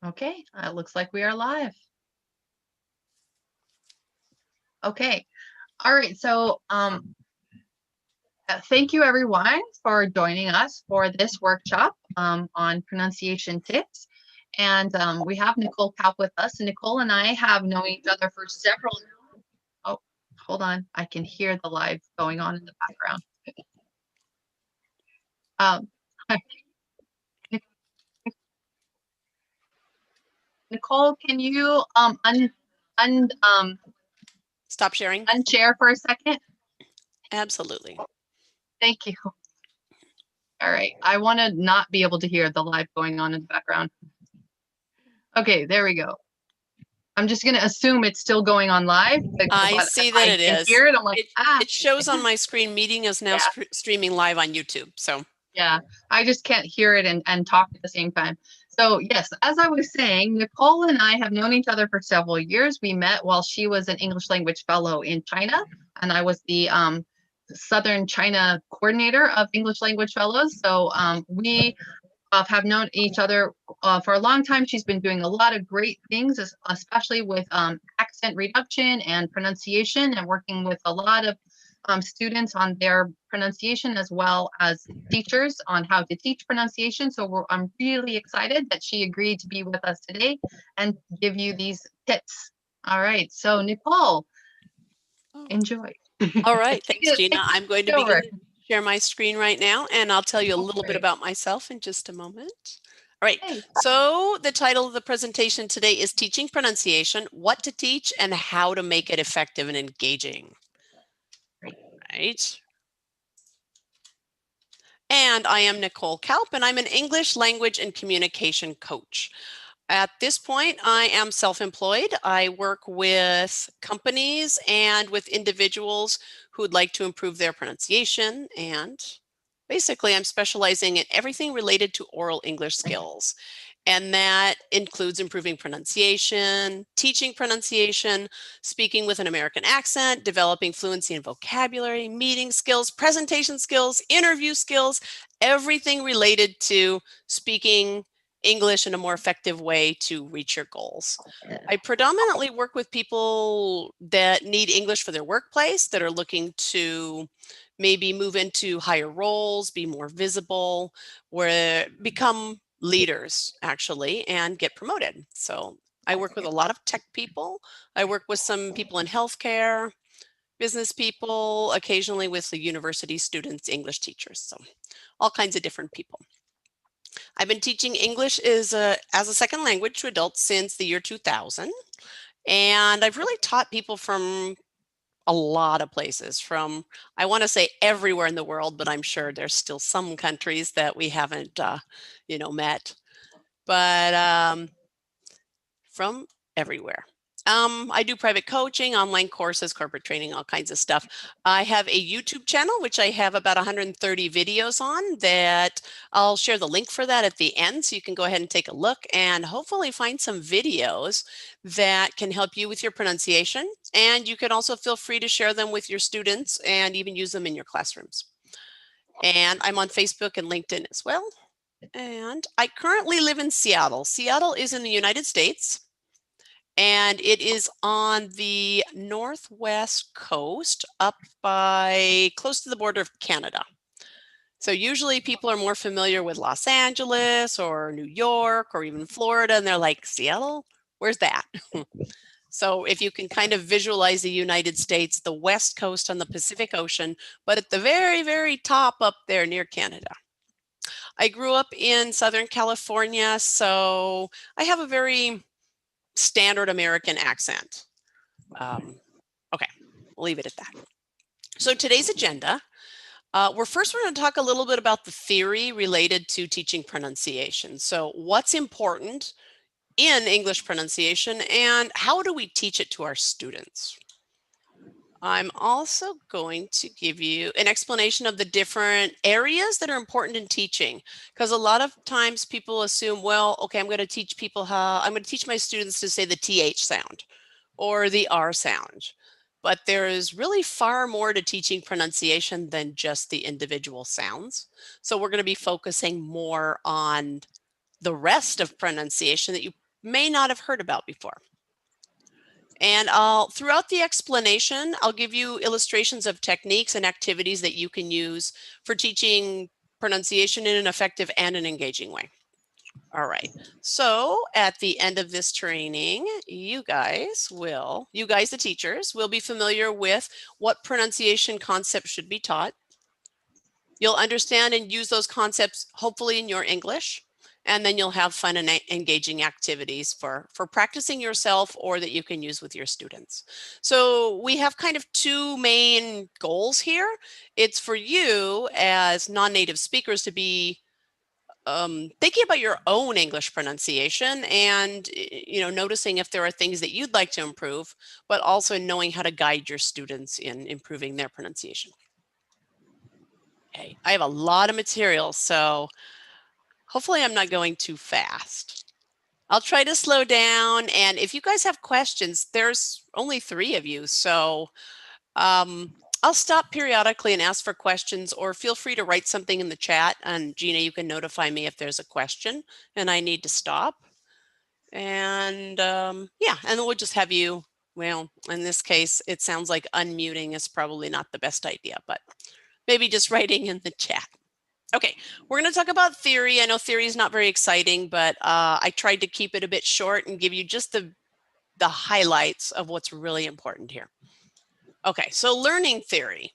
Okay, it looks like we are live. Okay, all right. So, thank you everyone for joining us for this workshop on pronunciation tips. And we have Nicole Kaup with us. And Nicole and I have known each other for several. Oh, hold on. I can hear the live going on in the background. Um, Nicole, can you Stop sharing? unshare for a second? Absolutely. Thank you. All right. I want to not be able to hear the live going on in the background. Okay, there we go. I'm just going to assume it's still going on live. I see that it is. Hear it. I'm like, it shows on my screen, meeting is now streaming live on YouTube. So yeah, I just can't hear it and talk at the same time. So yes, as I was saying, Nicole and I have known each other for several years. We met while she was an English language fellow in China, and I was the Southern China coordinator of English language fellows. So we have known each other for a long time. She's been doing a lot of great things, especially with accent reduction and pronunciation, and working with a lot of students on their pronunciation, as well as teachers on how to teach pronunciation. So I'm really excited that she agreed to be with us today and give you these tips. All right, so Nicole, enjoy. All right, thanks, Gina. I'm going to begin to share my screen right now, and I'll tell you a little bit about myself in just a moment. All right, so the title of the presentation today is Teaching Pronunciation, What to Teach and How to Make It Effective and Engaging. Right. And I am Nicole Kaup, and I'm an English language and communication coach. At this point, I am self-employed. I work with companies and with individuals who would like to improve their pronunciation. And basically, I'm specializing in everything related to oral English skills. And that includes improving pronunciation, teaching pronunciation, speaking with an American accent, developing fluency in vocabulary, meeting skills, presentation skills, interview skills, everything related to speaking English in a more effective way to reach your goals. I predominantly work with people that need English for their workplace, that are looking to maybe move into higher roles, be more visible, or become leaders actually, and get promoted. So I work with a lot of tech people. I work with some people in healthcare, business people, occasionally with the university students, English teachers. So all kinds of different people. I've been teaching English as a second language to adults since the year 2000. And I've really taught people from a lot of places, from, I want to say everywhere in the world, but I'm sure there's still some countries that we haven't, met, but from everywhere. I do private coaching, online courses, corporate training, all kinds of stuff. I have a YouTube channel, which I have about 130 videos on, that I'll share the link for that at the end. So you can go ahead and take a look and hopefully find some videos that can help you with your pronunciation. And you can also feel free to share them with your students and even use them in your classrooms. And I'm on Facebook and LinkedIn as well. And I currently live in Seattle. Seattle is in the United States. And it is on the northwest coast, up by close to the border of Canada. So usually people are more familiar with Los Angeles or New York or even Florida, and they're like, Seattle? Where's that? So if you can kind of visualize the United States, the west coast on the Pacific Ocean, but at the very, very top up there near Canada. I grew up in Southern California, so I have a very standard American accent. Okay, we'll leave it at that. So today's agenda, we're going to talk a little bit about the theory related to teaching pronunciation. So what's important in English pronunciation and how do we teach it to our students? I'm also going to give you an explanation of the different areas that are important in teaching, because a lot of times people assume, well, okay, I'm going to teach my students to say the TH sound or the R sound. But there is really far more to teaching pronunciation than just the individual sounds. So we're going to be focusing more on the rest of pronunciation that you may not have heard about before. And throughout the explanation, I'll give you illustrations of techniques and activities that you can use for teaching pronunciation in an effective and an engaging way. All right, so at the end of this training, you guys, the teachers, will be familiar with what pronunciation concepts should be taught. You'll understand and use those concepts, hopefully in your English, and then you'll have fun and engaging activities for practicing yourself or that you can use with your students. So we have kind of two main goals here. It's for you as non-native speakers to be thinking about your own English pronunciation and, noticing if there are things that you'd like to improve, but also knowing how to guide your students in improving their pronunciation. Okay, I have a lot of material, so hopefully I'm not going too fast. I'll try to slow down, and if you guys have questions, there's only 3 of you, so I'll stop periodically and ask for questions, or feel free to write something in the chat, and Gina, you can notify me if there's a question and I need to stop. And yeah, and then we'll just have you, well, in this case, it sounds like unmuting is probably not the best idea, but maybe just writing in the chat. Okay, we're going to talk about theory. I know theory is not very exciting, but I tried to keep it a bit short and give you just the highlights of what's really important here. Okay, so learning theory.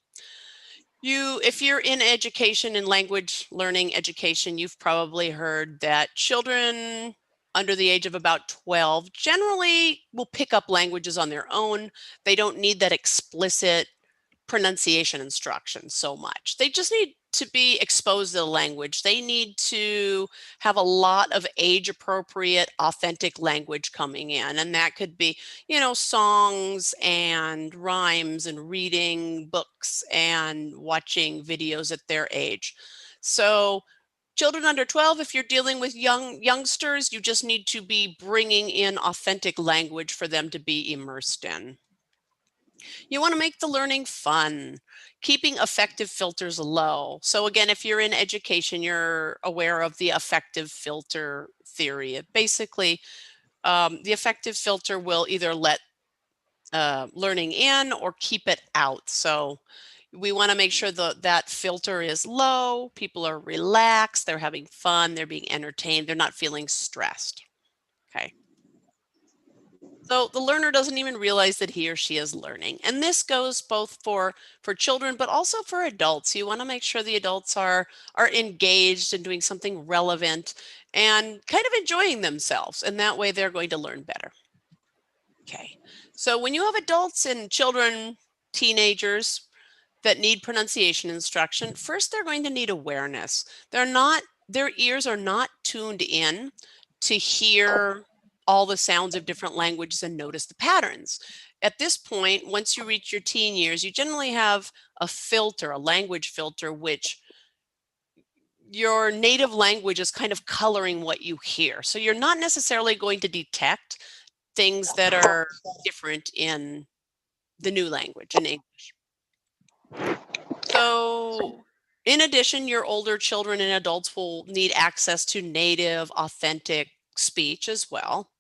If you're in education and language learning education, you've probably heard that children under the age of about 12 generally will pick up languages on their own. They don't need that explicit pronunciation instruction so much. They just need to be exposed to the language. They need to have a lot of age appropriate, authentic language coming in. And that could be, songs and rhymes and reading books and watching videos at their age. So children under 12, if you're dealing with youngsters, you just need to be bringing in authentic language for them to be immersed in. You want to make the learning fun, keeping affective filters low. So again, if you're in education, you're aware of the affective filter theory. Basically, the affective filter will either let learning in or keep it out. So we want to make sure that filter is low, people are relaxed, they're having fun, they're being entertained, they're not feeling stressed. Okay. So the learner doesn't even realize that he or she is learning. And this goes both for children, but also for adults. You want to make sure the adults are engaged and doing something relevant and kind of enjoying themselves. And that way they're going to learn better. Okay. So when you have adults and children, teenagers that need pronunciation instruction, first they're going to need awareness. Their ears are not tuned in to hear all the sounds of different languages and notice the patterns. At this point, once you reach your teen years, you generally have a filter, a language filter, which your native language is kind of coloring what you hear. So you're not necessarily going to detect things that are different in the new language, in English. So in addition, your older children and adults will need access to native, authentic speech as well,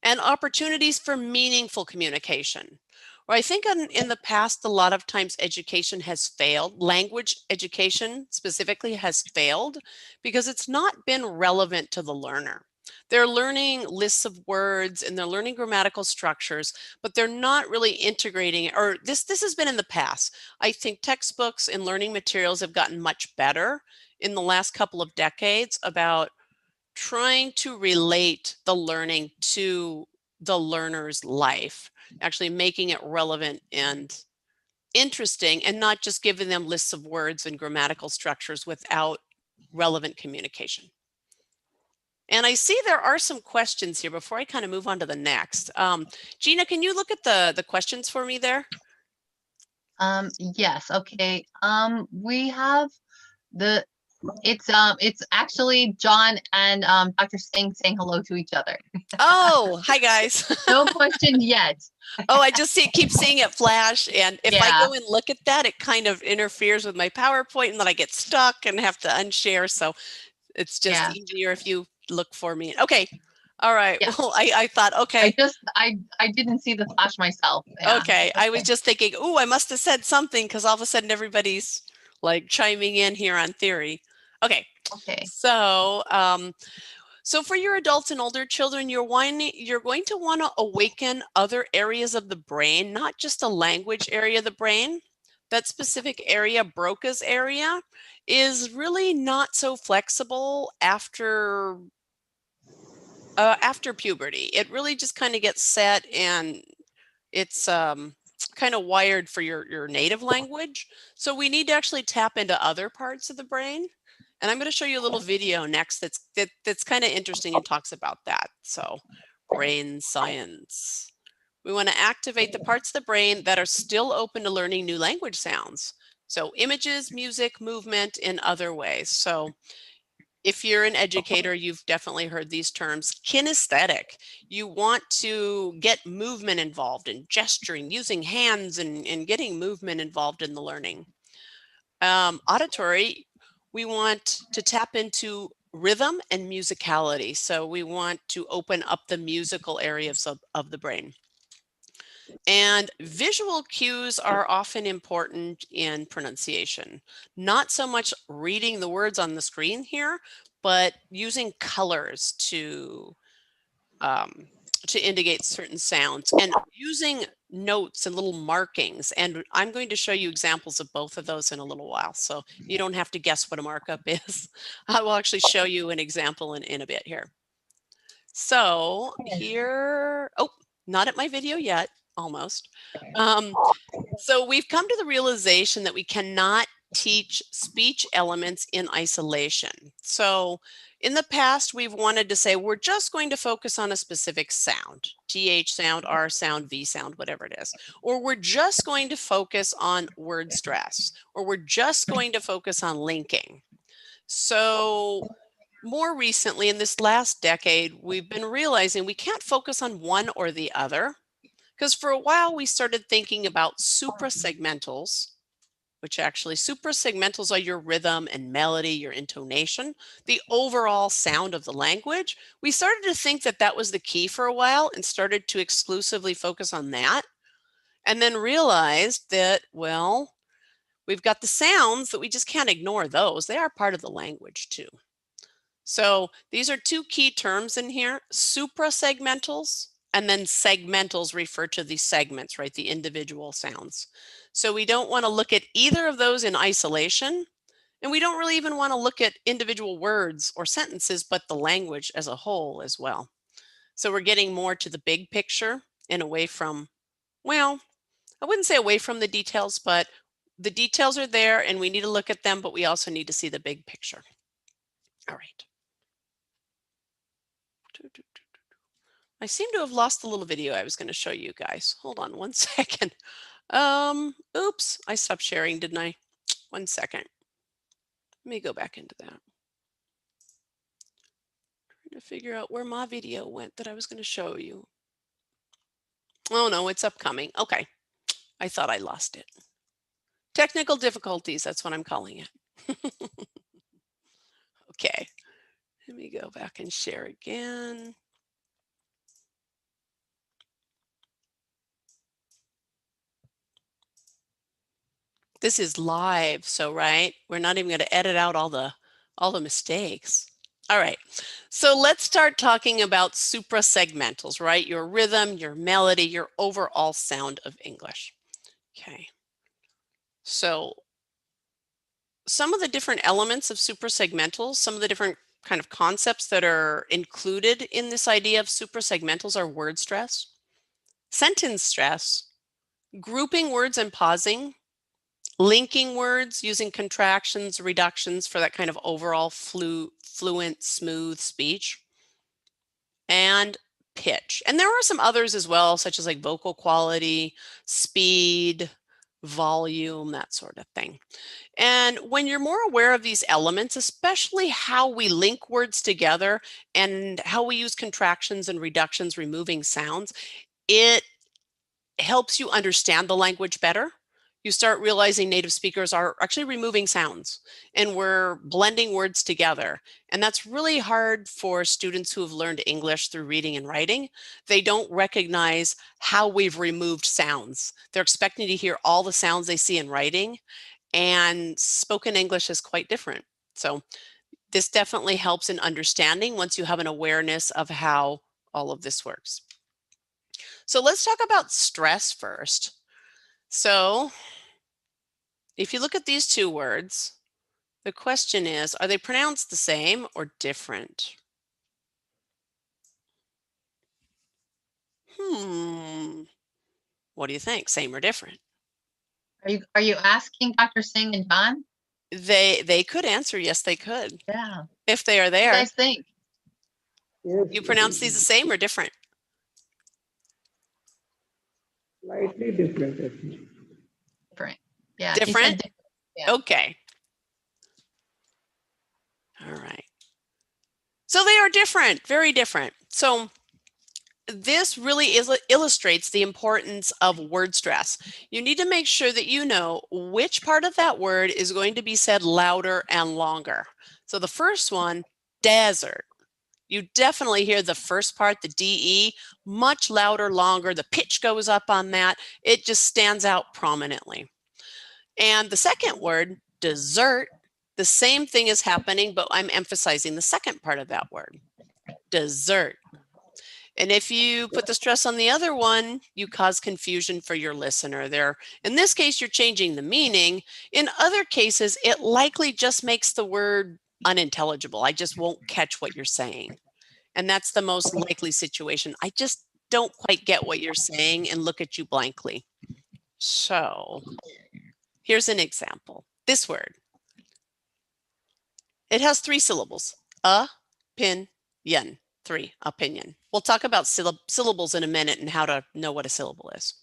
and opportunities for meaningful communication. Or I think in the past, a lot of times education has failed. Language education specifically has failed because it's not been relevant to the learner. They're learning lists of words and they're learning grammatical structures, but they're not really integrating, or this has been in the past. I think textbooks and learning materials have gotten much better in the last couple of decades about trying to relate the learning to the learner's life, actually making it relevant and interesting, and not just giving them lists of words and grammatical structures without relevant communication. And I see there are some questions here before I kind of move on to the next. Gina, can you look at the questions for me there? Yes. Okay. We have it's actually John and Dr. Singh saying hello to each other. Oh, hi guys. No question yet. Oh, I just keep seeing it flash, and if I go and look at that, it kind of interferes with my PowerPoint, and then I get stuck and have to unshare. So it's just easier if you look for me. Okay. All right. Yeah. Well, I thought, okay, I didn't see the flash myself. Yeah. okay. I was Okay. just thinking, oh, I must have said something because all of a sudden everybody's like chiming in here on theory. Okay. Okay. So for your adults and older children, you're going to want to awaken other areas of the brain, not just a language area of the brain. That specific area, Broca's area, is really not so flexible after puberty. It really just kind of gets set, and it's kind of wired for your native language. So we need to actually tap into other parts of the brain. And I'm going to show you a little video next that's kind of interesting and talks about that. So brain science. We want to activate the parts of the brain that are still open to learning new language sounds. So images, music, movement in other ways. So if you're an educator, you've definitely heard these terms. Kinesthetic, you want to get movement involved in gesturing, using hands and getting movement involved in the learning. Auditory, we want to tap into rhythm and musicality. So we want to open up the musical areas of the brain. And visual cues are often important in pronunciation. Not so much reading the words on the screen here, but using colors to indicate certain sounds and using notes and little markings. And I'm going to show you examples of both of those in a little while. So you don't have to guess what a markup is. I will actually show you an example in a bit here. So here, oh, not at my video yet, almost. So we've come to the realization that we cannot teach speech elements in isolation. So in the past, we've wanted to say, we're just going to focus on a specific sound, TH sound, R sound, V sound, whatever it is. Or we're just going to focus on word stress, or we're just going to focus on linking. So more recently, in this last decade, we've been realizing we can't focus on one or the other. Because for a while, we started thinking about suprasegmentals, which actually suprasegmentals are your rhythm and melody, your intonation, the overall sound of the language. We started to think that that was the key for a while and started to exclusively focus on that. And then realized that, well, we've got the sounds that we just can't ignore those. They are part of the language too. So these are two key terms in here, suprasegmentals, and then segmentals refer to the segments, right? The individual sounds. So we don't want to look at either of those in isolation. And we don't really even want to look at individual words or sentences, but the language as a whole as well. So we're getting more to the big picture and away from, well, I wouldn't say away from the details, but the details are there and we need to look at them, but we also need to see the big picture. All right. I seem to have lost the little video I was going to show you guys. Hold on one second. Oops, I stopped sharing, didn't I? 1 second. Let me go back into that. Trying to figure out where my video went that I was going to show you. Oh no, it's upcoming. Okay. I thought I lost it. Technical difficulties, that's what I'm calling it. Okay. Let me go back and share again. This is live, so right, we're not even going to edit out all the mistakes. All right, so let's start talking about suprasegmentals, right? Your rhythm, your melody, your overall sound of English. Okay, so some of the different elements of suprasegmentals, some of the different kind of concepts that are included in this idea of suprasegmentals are word stress, sentence stress, grouping words and pausing, linking words using contractions, reductions for that kind of overall fluent, smooth speech, and pitch. And there are some others as well, such as like vocal quality, speed, volume, that sort of thing. And when you're more aware of these elements, especially how we link words together and how we use contractions and reductions, removing sounds, it helps you understand the language better. you start realizing native speakers are actually removing sounds and we're blending words together. And that's really hard for students who have learned English through reading and writing. They don't recognize how we've removed sounds. They're expecting to hear all the sounds they see in writing, and spoken English is quite different. So this definitely helps in understanding once you have an awareness of how all of this works. So let's talk about stress first. So if you look at these two words, the question is, are they pronounced the same or different? What do you think? Same or different? Are you asking Dr. Singh and John? They could answer yes, they could. Yeah. If they are What do you there. guys think? Yes, You pronounce these the same or different? slightly different, I think. Different. Yeah. Different? Different. Yeah. Okay. All right. So they are different, very different. So this really illustrates the importance of word stress. You need to make sure that you know which part of that word is going to be said louder and longer. So the first one, desert. You definitely hear the first part, the DE, much louder, longer. The pitch goes up on that. It just stands out prominently. And the second word, dessert, the same thing is happening, but I'm emphasizing the second part of that word, dessert. And if you put the stress on the other one, you cause confusion for your listener there. In this case, you're changing the meaning. In other cases, it likely just makes the word unintelligible. I just won't catch what you're saying. And that's the most likely situation. I just don't quite get what you're saying and look at you blankly. So here's an example. This word. It has 3 syllables. Opinion. 3, opinion. We'll talk about syllables in a minute and how to know what a syllable is.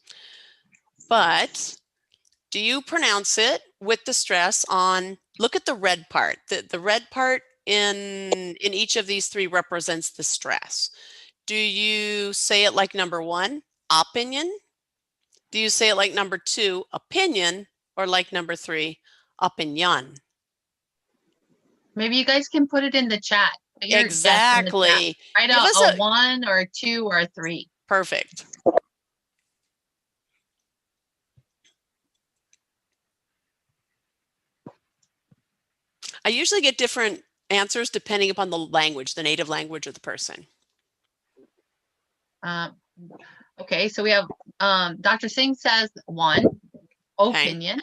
But do you pronounce it with the stress on, look at the red part. The red part in each of these 3 represents the stress. Do you say it like number 1, opinion? Do you say it like number 2, opinion? Or like number 3, opinion? Maybe you guys can put it in the chat. Put your guess in the chat. Exactly. Write Give out us a 1 or a 2 or a 3. Perfect. I usually get different answers depending upon the language, the native language of the person. Okay, so we have Dr. Singh says 1, opinion.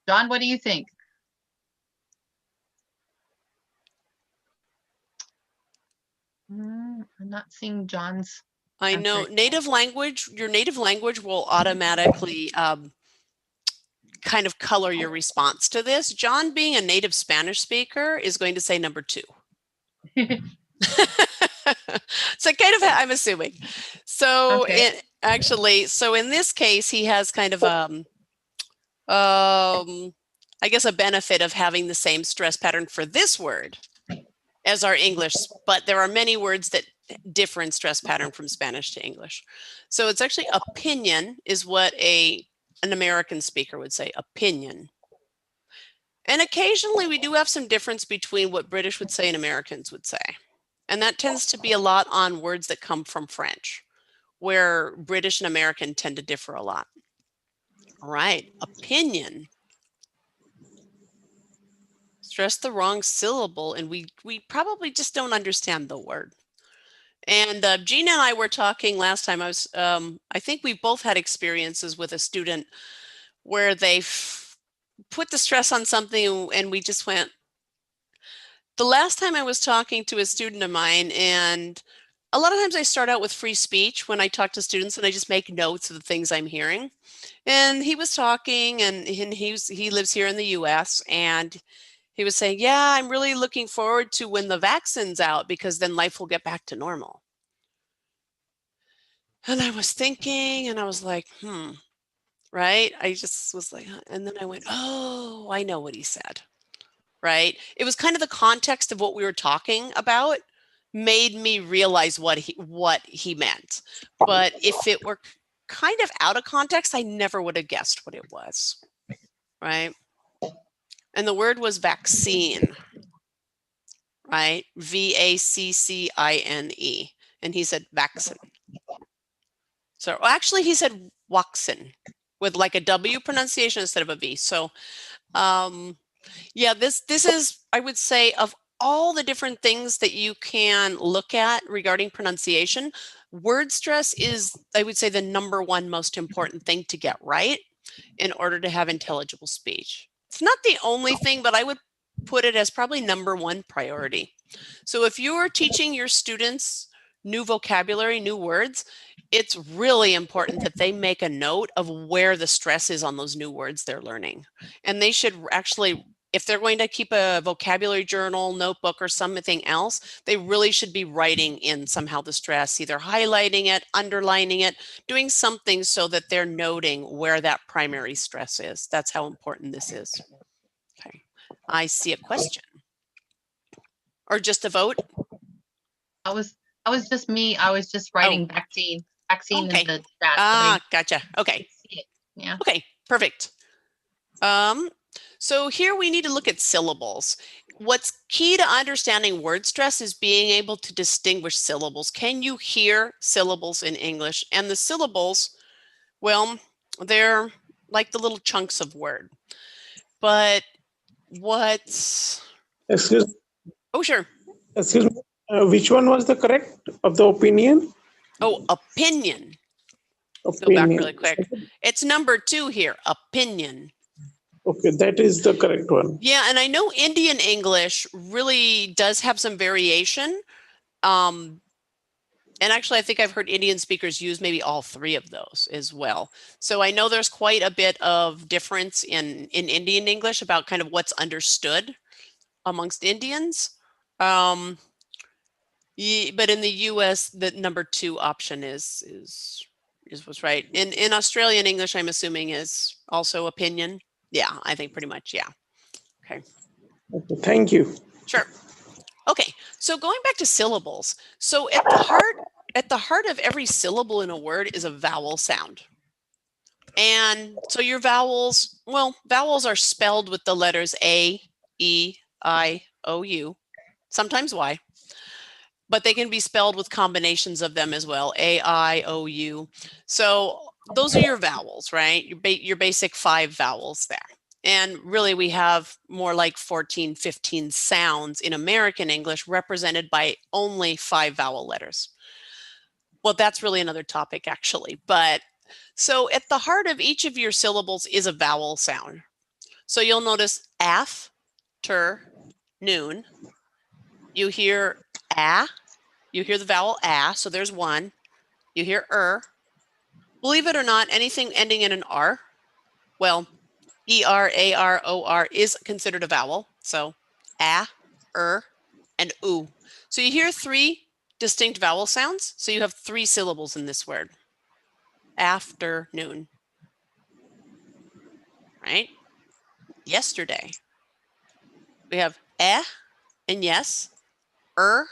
John, what do you think? I'm not seeing John's. I know native language, your native language will automatically kind of color your response to this. John, being a native Spanish speaker, is going to say number 2. So kind of, I'm assuming. So Okay. so in this case, he has kind of I guess a benefit of having the same stress pattern for this word as our English, but there are many words that differ in stress pattern from Spanish to English. So it's actually opinion is what an American speaker would say, opinion. And occasionally we do have some difference between what British would say and Americans would say. And that tends to be a lot on words that come from French, where British and American tend to differ a lot. All right, opinion. Stress the wrong syllable, and we probably just don't understand the word. And Gina and I were talking last time. I think we both had experiences with a student where they put the stress on something and we just went. The last time I was talking to a student of mine, and a lot of times I start out with free speech when I talk to students and I just make notes of the things I'm hearing. And he was talking, and he lives here in the US, and he was saying, yeah, I'm really looking forward to when the vaccine's out because then life will get back to normal. And I was thinking, and I was like, right? I just was like, and then I went, oh, I know what he said, right? It was kind of the context of what we were talking about made me realize what he meant. But if it were, kind of out of context, I never would have guessed what it was, right? And the word was vaccine, right? V-A-C-C-I-N-E. And he said vaccine. So actually he said waxin with like a W pronunciation instead of a V. So yeah, this is, I would say, of all the different things that you can look at regarding pronunciation, word stress is, I would say, the #1 most important thing to get right in order to have intelligible speech. It's not the only thing, but I would put it as probably #1 priority. So if you are teaching your students new vocabulary, new words, it's really important that they make a note of where the stress is on those new words they're learning. And they should actually, if they're going to keep a vocabulary journal, notebook, or something else, they really should be writing in somehow the stress, either highlighting it, underlining it, doing something so that they're noting where that primary stress is. That's how important this is. Okay, I see a question. Or just a vote? I was just me. I was just writing vaccine Okay. in the chat. Ah, gotcha. Okay. Yeah. Okay, perfect. So here we need to look at syllables. What's key to understanding word stress is being able to distinguish syllables. Can you hear syllables in English? And the syllables, well, they're like the little chunks of word. But what's... Excuse, Oh, sure. excuse me. Which one was the correct of the opinion? Oh, opinion. Opinion. Go back really quick. It's #2 here, opinion. Okay, that is the correct one. Yeah, and I know Indian English really does have some variation. And actually, I think I've heard Indian speakers use maybe all 3 of those as well. So I know there's quite a bit of difference in Indian English about kind of what's understood amongst Indians. But in the US, the #2 option is what's right. In Australian English, I'm assuming is also opinion. Yeah, I think pretty much, yeah. Okay. Thank you. Sure. Okay, so going back to syllables. So at the heart of every syllable in a word is a vowel sound. And so your vowels, well, vowels are spelled with the letters A, E, I, O, U, sometimes Y. But they can be spelled with combinations of them as well, A, I, O, U. So those are your vowels, right? Your basic 5 vowels there. And really we have more like 14, 15 sounds in American English represented by only 5 vowel letters. Well, that's really another topic actually. But so at the heart of each of your syllables is a vowel sound. So you'll notice afternoon. You hear a. You hear the vowel a, so there's 1. You hear Believe it or not, anything ending in an R, well, ER, AR, OR is considered a vowel. So a, and oo. So you hear 3 distinct vowel sounds. So you have 3 syllables in this word. Afternoon. Right? Yesterday. We have and yes, and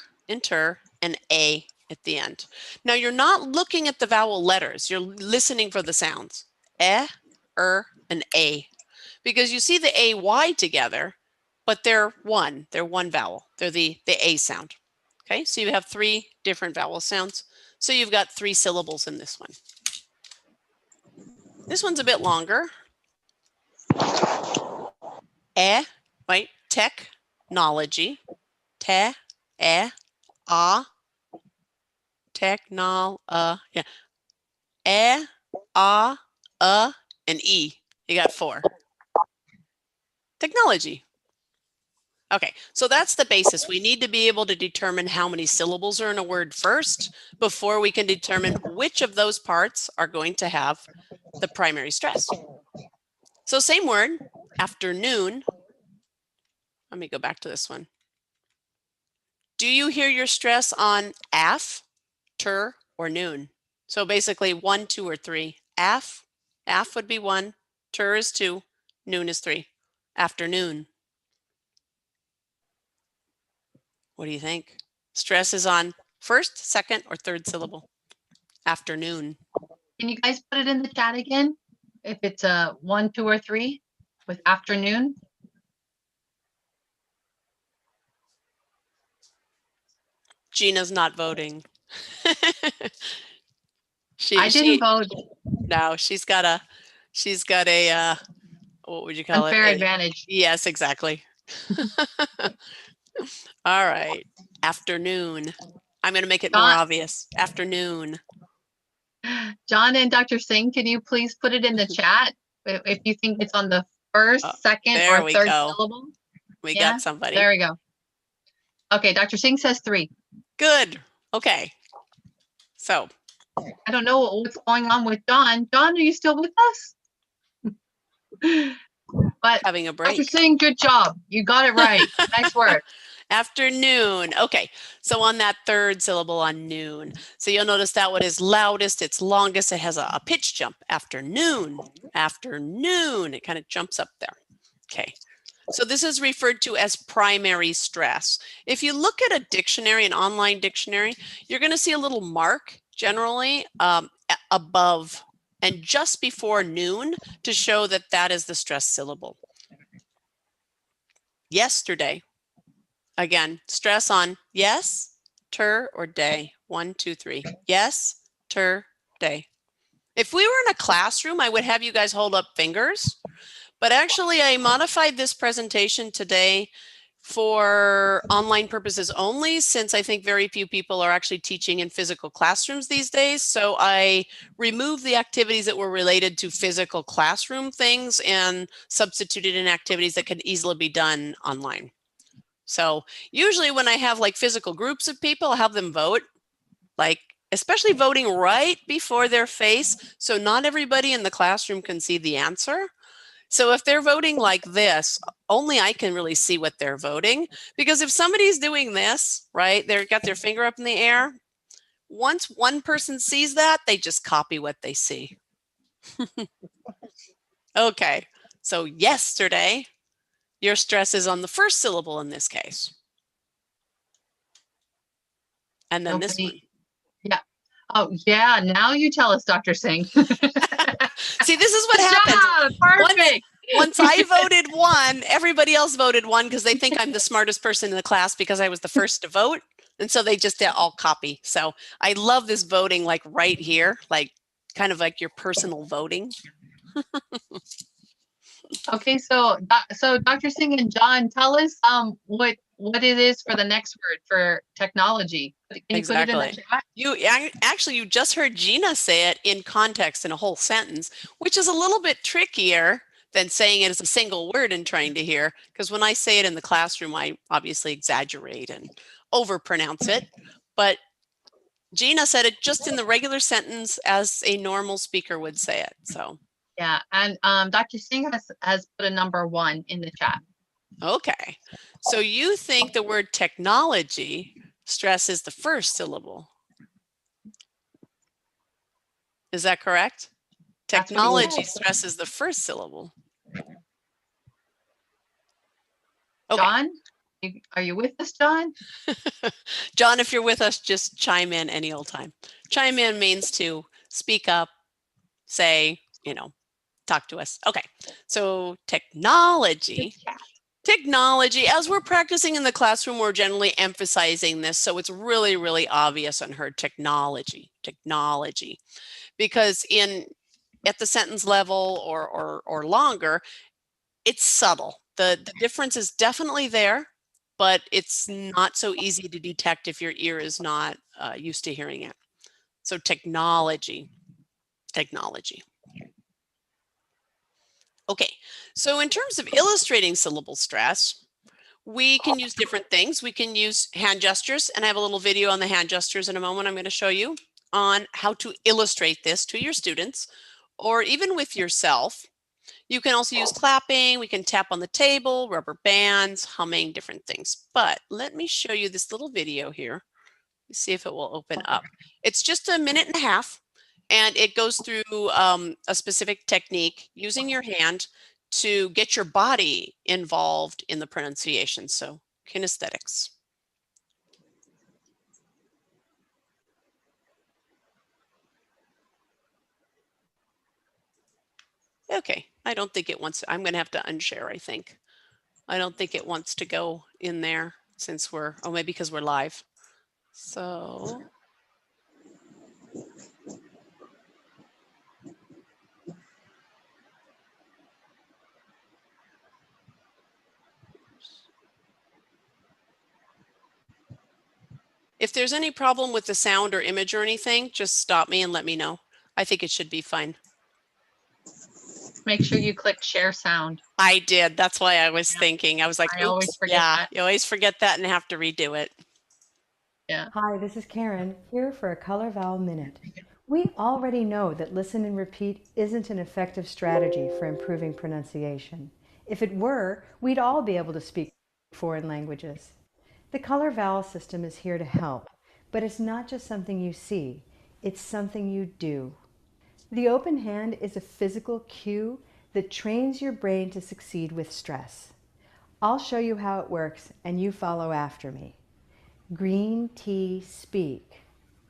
and a at the end. Now you're not looking at the vowel letters. You're listening for the sounds. And a. Because you see the AY together, but they're one. They're one vowel. They're the A sound. Okay, so you have 3 different vowel sounds. So you've got 3 syllables in this one. This one's a bit longer. Right? Technology. A. Yeah. And E. You got 4. Technology. Okay, so that's the basis. We need to be able to determine how many syllables are in a word first before we can determine which of those parts are going to have the primary stress. So same word, afternoon. Let me go back to this one. Do you hear your stress on af, ter, or noon? So basically 1, 2, or 3. Af would be 1, ter is 2, noon is 3. Afternoon. What do you think? Stress is on first, second, or third syllable? Afternoon. Can you guys put it in the chat again? If it's a 1, 2, or 3 with afternoon? Gina's not voting. I didn't vote. No, she's got a what would you call it? Unfair advantage. Yes, exactly. All right. Afternoon. I'm going to make it more obvious. Afternoon. John and Dr. Singh, can you please put it in the chat if you think it's on the first, second, there or we third go. syllable? We got somebody. There we go. Okay, Dr. Singh says 3. Good. Okay. So I don't know what's going on with John. John, are you still with us? But having a break. Dr. Singh, good job. You got it right. Nice work. Afternoon. Okay, so on that third syllable on noon. So you'll notice that one is loudest, it's longest, it has a pitch jump. Afternoon, afternoon. It kind of jumps up there. Okay, so this is referred to as primary stress. If you look at a dictionary, an online dictionary, you're going to see a little mark generally above and just before noon to show that that is the stress syllable. Yesterday. Again, stress on yes, ter, or day. 1, 2, 3. Yes, ter, day. If we were in a classroom, I would have you guys hold up fingers. But actually, I modified this presentation today for online purposes only, since I think very few people are actually teaching in physical classrooms these days. So I removed the activities that were related to physical classroom things and substituted in activities that can easily be done online. So usually when I have like physical groups of people, I'll have them vote, like especially voting right before their face. So not everybody in the classroom can see the answer. So if they're voting like this, only I can really see what they're voting. Because if somebody's doing this, right, they've got their finger up in the air. Once one person sees that, they just copy what they see. Okay, so yesterday, your stress is on the first syllable in this case. And then this one. Yeah. Oh, yeah. Now you tell us, Dr. Singh. See, this is what happens. Perfect. Once I voted 1, everybody else voted 1 because they think I'm the smartest person in the class because I was the first to vote. And so they just all copy. So I love this voting like right here, like kind of like your personal voting. Okay, so Dr. Singh and John, tell us what it is for the next word for technology. Can you put it in the chat? You just heard Gina say it in context in a whole sentence, which is a little bit trickier than saying it as a single word and trying to hear, because when I say it in the classroom, I obviously exaggerate and overpronounce it. But Gina said it just in the regular sentence as a normal speaker would say it. So yeah, and Dr. Singh has put a number 1 in the chat. okay, so you think the word technology stress is the first syllable? Is that correct? Technology stresses the first syllable. Okay. John, are you with us, John? John, if you're with us, just chime in any old time. Chime in means to speak up, say, talk to us. Okay, so technology, as we're practicing in the classroom, we're generally emphasizing this. So it's really, really obvious on her technology, because at the sentence level or longer, it's subtle. The difference is definitely there, but it's not so easy to detect if your ear is not used to hearing it. So technology. Okay, so in terms of illustrating syllable stress, we can use different things. We can use hand gestures, and I have a little video on the hand gestures in a moment I'm going to show you on how to illustrate this to your students or even with yourself. You can also use clapping, we can tap on the table, rubber bands, humming, different things. But let me show you this little video here. Let's see if it will open up. It's just a 1.5 minutes, and it goes through a specific technique using your hand to get your body involved in the pronunciation. So kinesthetics. Okay, I don't think it wants, I'm going to have to unshare, I think. I don't think it wants to go in there since we're, oh, maybe because we're live. So. If there's any problem with the sound or image or anything, just stop me and let me know. I think it should be fine. Make sure you click share sound. I did. That's why I was thinking. I was like, I always oops, forget yeah, that. you always forget that and have to redo it. Yeah. Hi, this is Karen, here for a Color Vowel Minute. We already know that listen and repeat isn't an effective strategy for improving pronunciation. If it were, we'd all be able to speak foreign languages. The color vowel system is here to help, but it's not just something you see, it's something you do. The open hand is a physical cue that trains your brain to succeed with stress. I'll show you how it works and you follow after me. Green tea speak.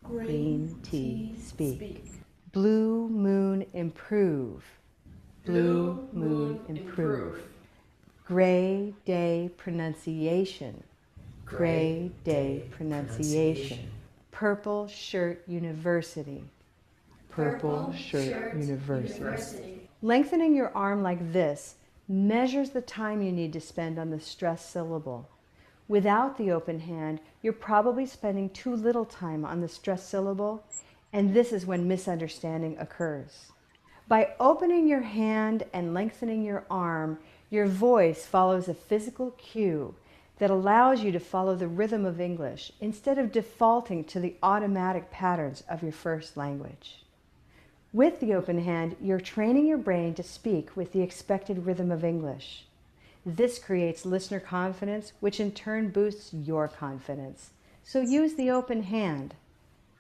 Green tea speak. Blue moon improve. Blue moon improve. Gray day pronunciation. Gray day pronunciation. Purple shirt university. Purple shirt university. Lengthening your arm like this measures the time you need to spend on the stressed syllable. Without the open hand, you're probably spending too little time on the stressed syllable, and this is when misunderstanding occurs. By opening your hand and lengthening your arm, your voice follows a physical cue that allows you to follow the rhythm of English instead of defaulting to the automatic patterns of your first language. With the open hand, you're training your brain to speak with the expected rhythm of English. This creates listener confidence, which in turn boosts your confidence. So use the open hand.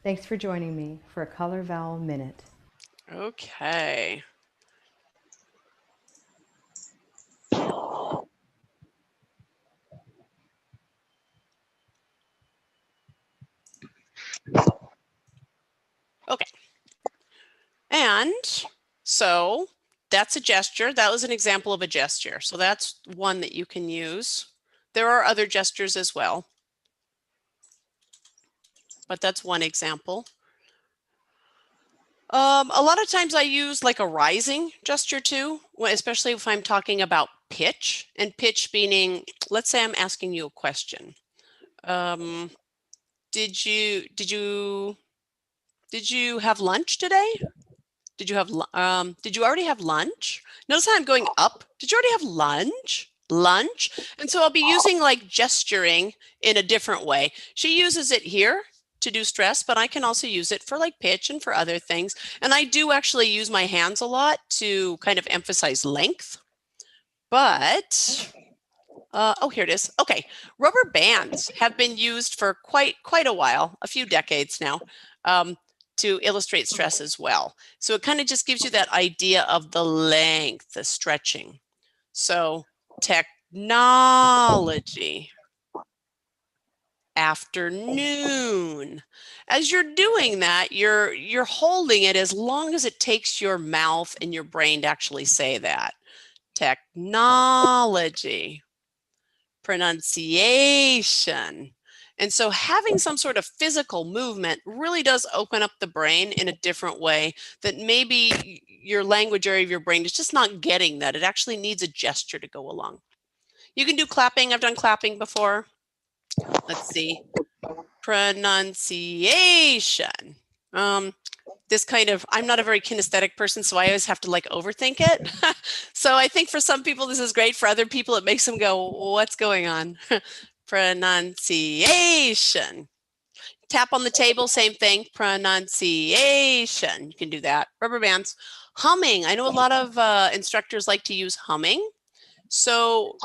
Thanks for joining me for a Color Vowel Minute. Okay. Okay. And so that's a gesture. That was an example of a gesture. So that's one that you can use. There are other gestures as well, but that's one example. A lot of times I use like a rising gesture too, especially if I'm talking about pitch, and pitch meaning, let's say I'm asking you a question. Did you have lunch today? Did you already have lunch? Notice how I'm going up. Did you already have lunch? Lunch. And so I'll be using like gesturing in a different way. She uses it here to do stress, but I can also use it for like pitch and for other things. And I do actually use my hands a lot to kind of emphasize length. But oh, here it is. Okay, rubber bands have been used for quite a while, a few decades now, to illustrate stress as well. So it kind of just gives you that idea of the length, the stretching. So technology, afternoon. As you're doing that, you're holding it as long as it takes your mouth and your brain to actually say that. Technology, pronunciation. And so having some sort of physical movement really does open up the brain in a different way that maybe your language area of your brain is just not getting that. It actually needs a gesture to go along. You can do clapping. I've done clapping before. Let's see. Pronunciation. This kind of, I'm not a very kinesthetic person, so I always have to like overthink it. So I think for some people this is great. For other people it makes them go, what's going on? Pronunciation. Tap on the table, same thing. Pronunciation. You can do that. Rubber bands. Humming. I know a lot of instructors like to use humming. So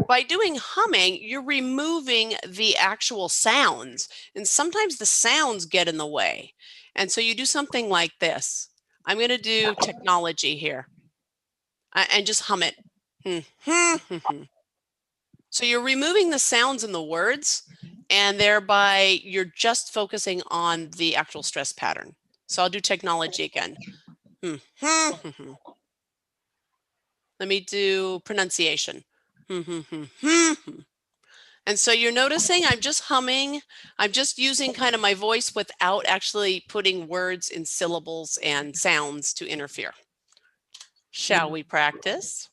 by doing humming, you're removing the actual sounds, and sometimes the sounds get in the way. And so you do something like this. I'm going to do technology here and just hum it. So you're removing the sounds in the words, and thereby you're just focusing on the actual stress pattern. So I'll do technology again. Let me do pronunciation. And so you're noticing I'm just humming. I'm just using kind of my voice without actually putting words in syllables and sounds to interfere. Shall we practice?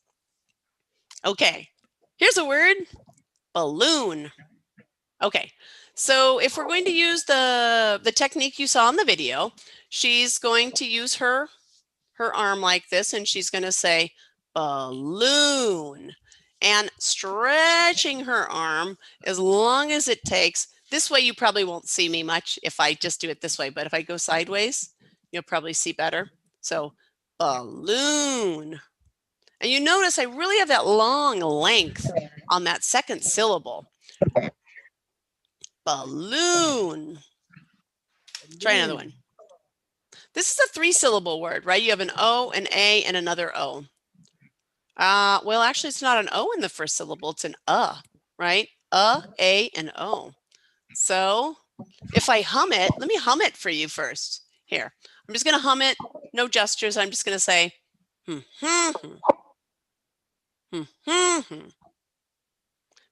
Okay, here's a word, balloon. Okay, so if we're going to use the technique you saw in the video, she's going to use her arm like this, and she's going to say balloon, and stretching her arm as long as it takes. This way you probably won't see me much if I just do it this way, but if I go sideways, you'll probably see better. So balloon. And you notice I really have that long length on that second syllable. Balloon. Try another one. This is a 3-syllable word, right? You have an O, an A, and another O. Well, actually, it's not an O in the first syllable. It's an right? A, and O. So if I hum it, let me hum it for you first. Here, I'm just going to hum it. No gestures. I'm just going to say,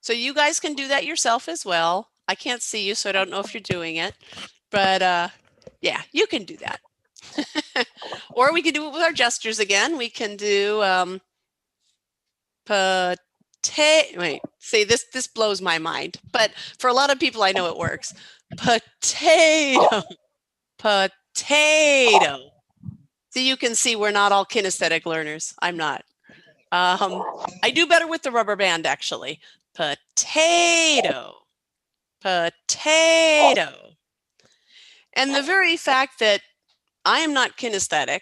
So you guys can do that yourself as well. I can't see you, so I don't know if you're doing it. But yeah, you can do that. Or we can do it with our gestures again. We can do wait, see, this blows my mind. But for a lot of people, I know it works. Potato. Potato. So you can see we're not all kinesthetic learners. I'm not. I do better with the rubber band, actually. Potato. Potato. And the very fact that I am not kinesthetic,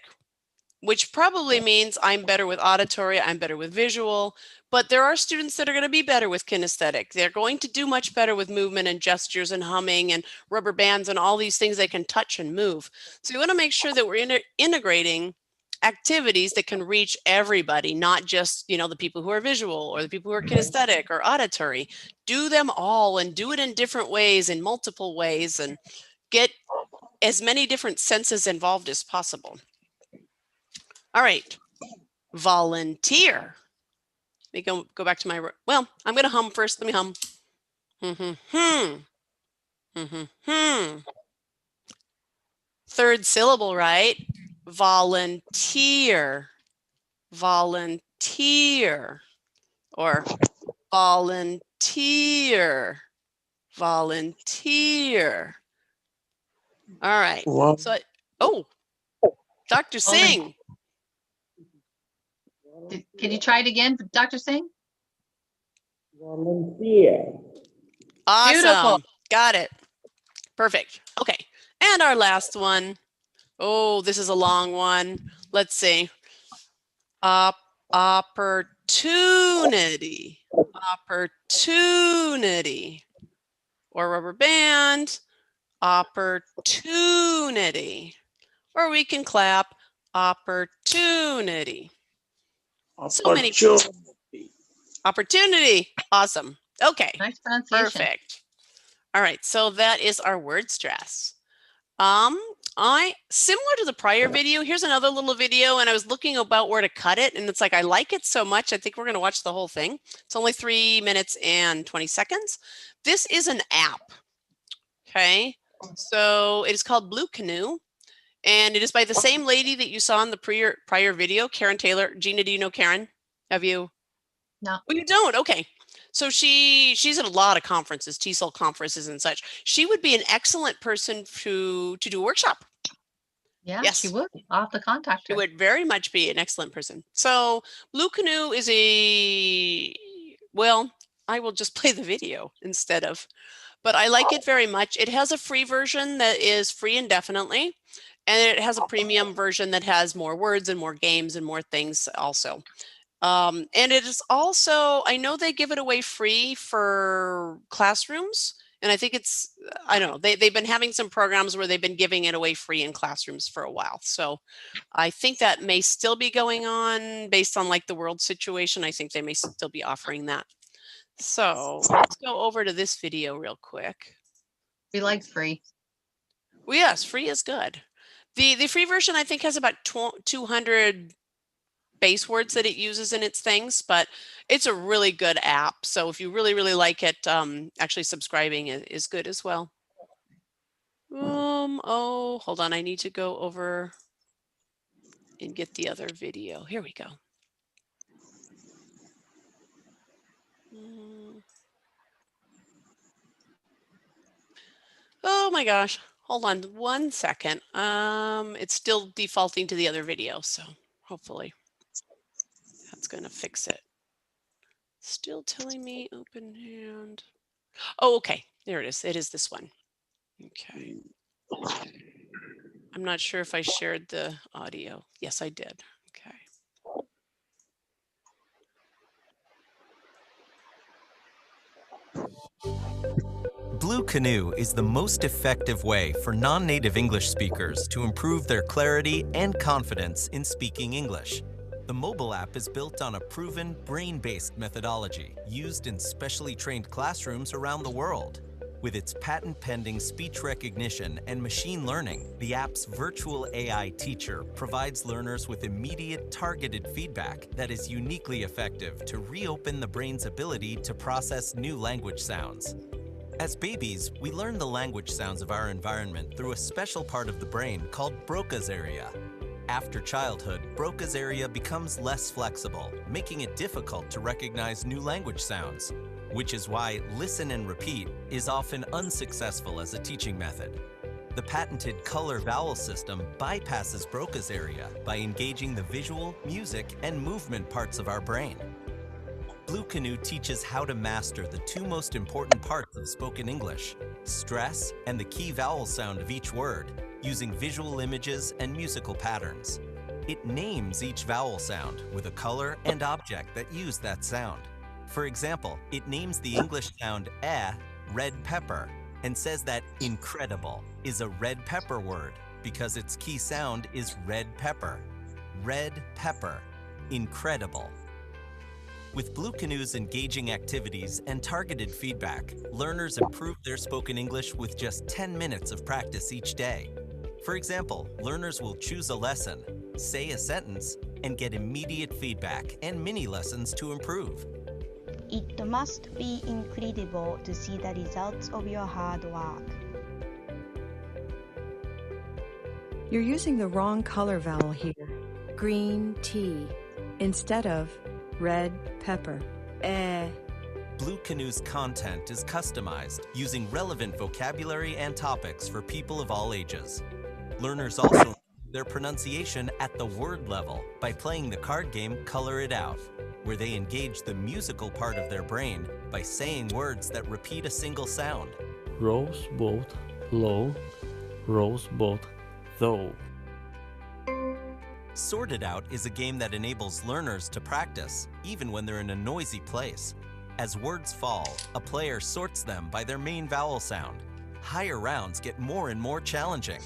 which probably means I'm better with auditory, I'm better with visual, but there are students that are going to be better with kinesthetic. They're going to do much better with movement and gestures and humming and rubber bands and all these things they can touch and move. So we want to make sure that we're integrating activities that can reach everybody, not just, the people who are visual or the people who are kinesthetic or auditory. Do them all and do it in different ways, in multiple ways, and get as many different senses involved as possible. All right, volunteer. Let me go back to my, well, I'm going to hum first. Let me hum. Third syllable, right? Volunteer. Volunteer. Or volunteer. Volunteer. All right. Wow. So, Dr. Singh. Can you try it again, Dr. Singh? Volunteer. Awesome. Beautiful. Got it. Perfect. Okay. And our last one. Oh, this is a long one. Let's see. Opportunity. Opportunity. Or rubber band. Opportunity. Or we can clap. Opportunity. So many. Opportunity. Awesome. Okay. Nice pronunciation. Perfect. All right. So that is our word stress. Similar to the prior video, here's another little video, and I was looking about where to cut it, and it's like, I like it so much, I think we're going to watch the whole thing. It's only 3 minutes and 20 seconds. This is an app. Okay. So it is called Blue Canoe, and it is by the same lady that you saw in the prior video, Karen Taylor. Gina, do you know Karen? Have you? No. Oh, you don't? Okay. So she's at a lot of conferences, TTELT conferences and such. She would be an excellent person to do a workshop. Yeah, Yes. she would. I'll have to contact her. She would very much be an excellent person. So Blue Canoe is well, I will just play the video instead of, but I like it very much. It has a free version that is free indefinitely, and it has a premium version that has more words and more games and more things also. And it is also, I know they give it away free for classrooms, and I think it's, I don't know, they've been having some programs where they've been giving it away free in classrooms for a while. So I think that may still be going on based on like the world situation. I think they may still be offering that. So let's go over to this video real quick. We like free. Well, yes, free is good. The free version I think has about 200 base words that it uses in its things, but it's a really good app. So if you really, really like it, actually subscribing is good as well. Oh, hold on. I need to go over and get the other video. Here we go. Oh my gosh. Hold on 1 second. It's still defaulting to the other video, so hopefully that's going to fix it. Still telling me open hand. Oh, okay. There it is. It is this one. Okay. I'm not sure if I shared the audio. Yes, I did. Okay. Blue Canoe is the most effective way for non-native English speakers to improve their clarity and confidence in speaking English. The mobile app is built on a proven brain-based methodology used in specially trained classrooms around the world. With its patent-pending speech recognition and machine learning, the app's virtual AI teacher provides learners with immediate, targeted feedback that is uniquely effective to reopen the brain's ability to process new language sounds. As babies, we learn the language sounds of our environment through a special part of the brain called Broca's area. After childhood, Broca's area becomes less flexible, making it difficult to recognize new language sounds, which is why listen and repeat is often unsuccessful as a teaching method. The patented color vowel system bypasses Broca's area by engaging the visual, music, and movement parts of our brain. Blue Canoe teaches how to master the two most important parts of spoken English, stress and the key vowel sound of each word, using visual images and musical patterns. It names each vowel sound with a color and object that use that sound. For example, it names the English sound red pepper, and says that incredible is a red pepper word because its key sound is red pepper. Red pepper, incredible. With Blue Canoe's engaging activities and targeted feedback, learners improve their spoken English with just 10 minutes of practice each day. For example, learners will choose a lesson, say a sentence, and get immediate feedback and mini lessons to improve. It must be incredible to see the results of your hard work. You're using the wrong color vowel here. Green tea instead of red pepper. Blue Canoe's content is customized using relevant vocabulary and topics for people of all ages. Learners also improve their pronunciation at the word level by playing the card game Color It Out, where they engage the musical part of their brain by saying words that repeat a single sound. Rose boat, low, rose boat, though. Sort It Out is a game that enables learners to practice, even when they're in a noisy place. As words fall, a player sorts them by their main vowel sound. Higher rounds get more and more challenging.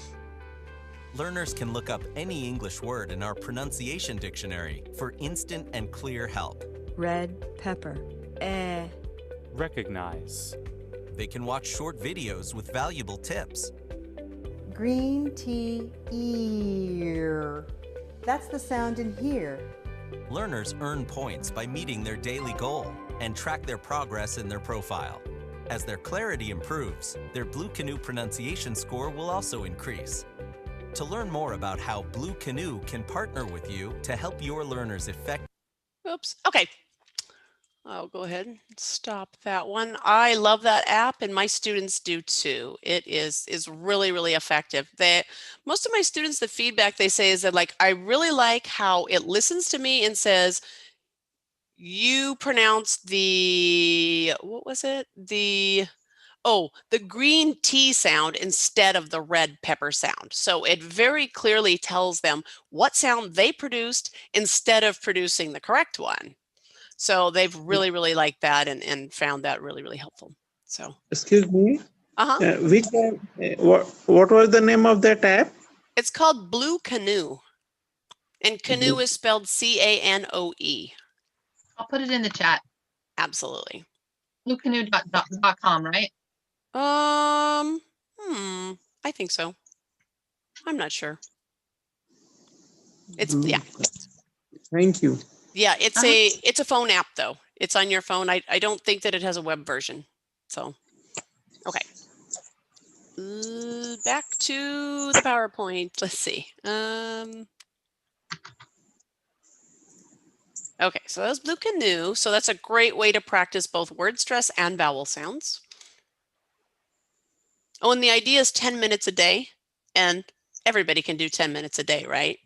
Learners can look up any English word in our pronunciation dictionary for instant and clear help. Red pepper. Recognize. They can watch short videos with valuable tips. Green tea ear. That's the sound in here. Learners earn points by meeting their daily goal and track their progress in their profile. As their clarity improves, their Blue Canoe pronunciation score will also increase. To learn more about how Blue Canoe can partner with you to help your learners effectively. Oops. Okay. I'll go ahead and stop that one. I love that app and my students do too. It is really, really effective. Most of my students, the feedback they say is that like, I really like how it listens to me and says, you pronounce the, what was it? The green tea sound instead of the red pepper sound. So it very clearly tells them what sound they produced instead of producing the correct one. So they've really, really liked that and found that really, really helpful. So. Excuse me. Which what was the name of that app? It's called Blue Canoe. And Canoe is spelled Canoe. I'll put it in the chat. Absolutely. bluecanoe.com, right? I think so. I'm not sure. It's, yeah. Thank you. Yeah, it's a phone app though. It's on your phone. I don't think that it has a web version. So, okay. Back to the PowerPoint. Let's see. Okay, so that was Blue Canoe. So that's a great way to practice both word stress and vowel sounds. Oh, and the idea is 10 minutes a day, and everybody can do 10 minutes a day, right?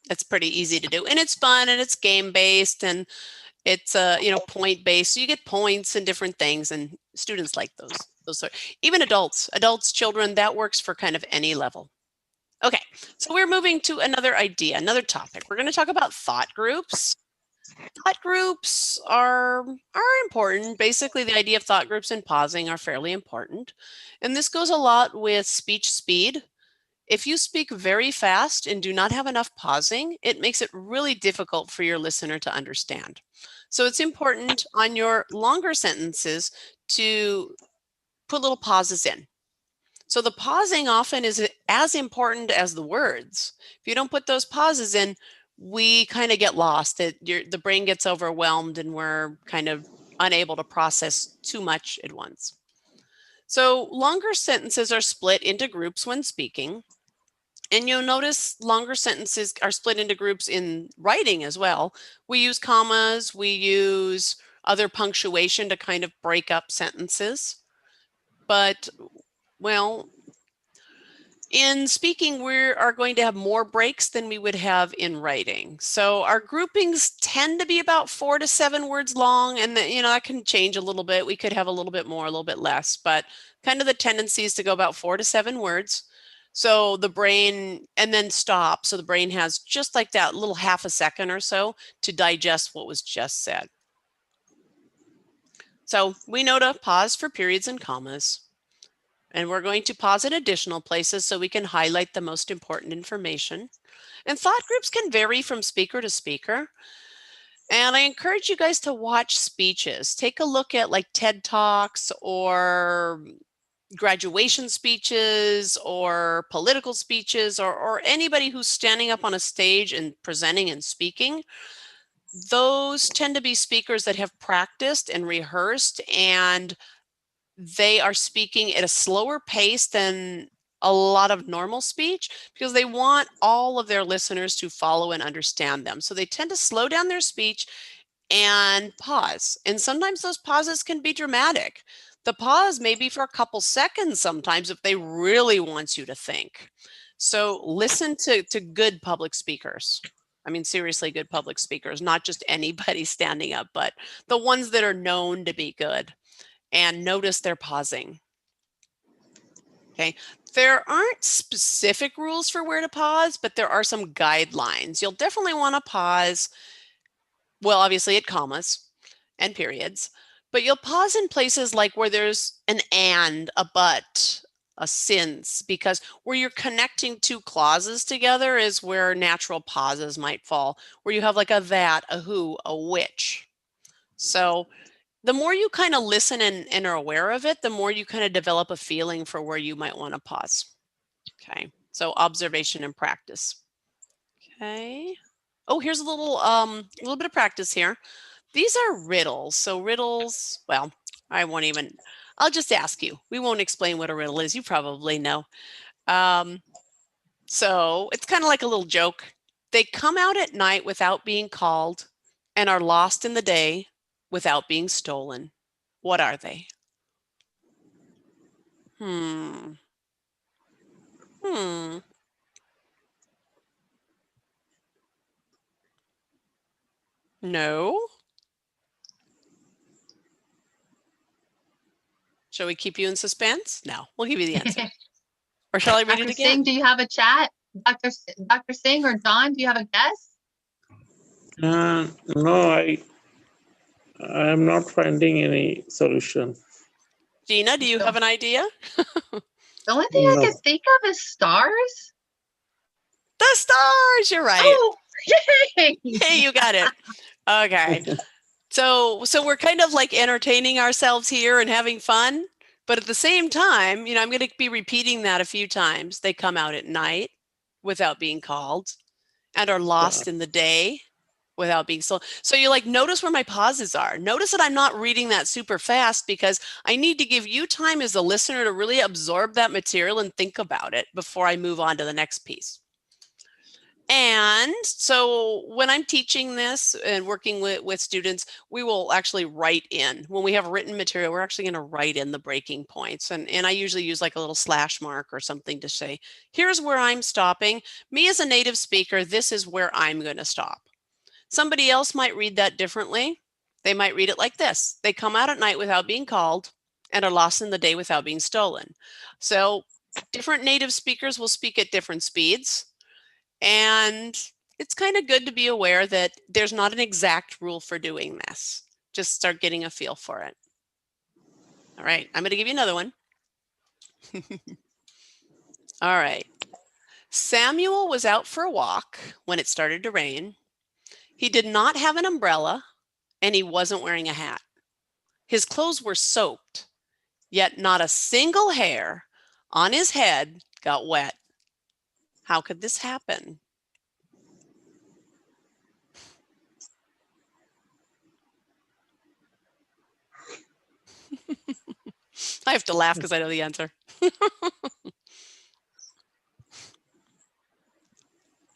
That's pretty easy to do, and it's fun, and it's game-based, and it's point-based. So you get points and different things, and students like those sort. Even adults, children, that works for kind of any level. Okay, so we're moving to another idea, another topic. We're going to talk about thought groups. Thought groups are important. Basically, the idea of thought groups and pausing are fairly important. And this goes a lot with speech speed. If you speak very fast and do not have enough pausing, it makes it really difficult for your listener to understand. So it's important on your longer sentences to put little pauses in. So the pausing often is as important as the words. If you don't put those pauses in, we kind of get lost. The brain gets overwhelmed and we're kind of unable to process too much at once. So longer sentences are split into groups when speaking. And you'll notice longer sentences are split into groups in writing as well. We use commas, we use other punctuation to kind of break up sentences. But, well, in speaking, we are going to have more breaks than we would have in writing. So our groupings tend to be about 4 to 7 words long, and that can change a little bit. We could have a little bit more, a little bit less, but kind of the tendency is to go about 4 to 7 words. So the brain, and then stop. So the brain has just like that little half a second or so to digest what was just said. So we know to pause for periods and commas. And we're going to pause in additional places so we can highlight the most important information. And thought groups can vary from speaker to speaker. And I encourage you guys to watch speeches. Take a look at like TED Talks or graduation speeches or political speeches or anybody who's standing up on a stage and presenting and speaking. Those tend to be speakers that have practiced and rehearsed, and they are speaking at a slower pace than a lot of normal speech because they want all of their listeners to follow and understand them. So they tend to slow down their speech and pause. And sometimes those pauses can be dramatic. The pause may be for a couple seconds sometimes if they really want you to think. So listen to good public speakers. I mean, seriously, good public speakers, not just anybody standing up, but the ones that are known to be good. And notice their pausing. Okay, there aren't specific rules for where to pause, but there are some guidelines. You'll definitely want to pause, well, obviously at commas and periods, but you'll pause in places like where there's an and, a but, a since, because where you're connecting two clauses together is where natural pauses might fall, where you have like a that, a who, a which. So the more you kind of listen and are aware of it, the more you kind of develop a feeling for where you might want to pause. Okay, so observation and practice. Okay. Oh, here's a little bit of practice here. These are riddles. So riddles, well, I'll just ask you. We won't explain what a riddle is. You probably know. So it's kind of like a little joke. They come out at night without being called and are lost in the day without being stolen. What are they? No? Shall we keep you in suspense? No, we'll give you the answer. Or shall I read it again? Singh, do you have a chat? Dr. Singh or John, do you have a guess? No, I am not finding any solution. Gina, do you have an idea? The only thing I can think of is stars. The stars, you're right. Oh, yay! Hey, you got it. Okay. So we're kind of like entertaining ourselves here and having fun, but at the same time, I'm going to be repeating that a few times. They come out at night without being called and are lost in the day without being slow. So you like notice where my pauses are. Notice that I'm not reading that super fast because I need to give you time as a listener to really absorb that material and think about it before I move on to the next piece. And so when I'm teaching this and working with students, we will actually write in. When we have written material, we're actually going to write in the breaking points. And I usually use like a little slash mark or something to say, here's where I'm stopping. Me as a native speaker, this is where I'm going to stop. Somebody else might read that differently. They might read it like this. They come out at night without being called and are lost in the day without being stolen. So different native speakers will speak at different speeds. And it's kind of good to be aware that there's not an exact rule for doing this. Just start getting a feel for it. All right, I'm going to give you another one. All right. Samuel was out for a walk when it started to rain. He did not have an umbrella and he wasn't wearing a hat. His clothes were soaked, yet not a single hair on his head got wet. How could this happen? I have to laugh because I know the answer.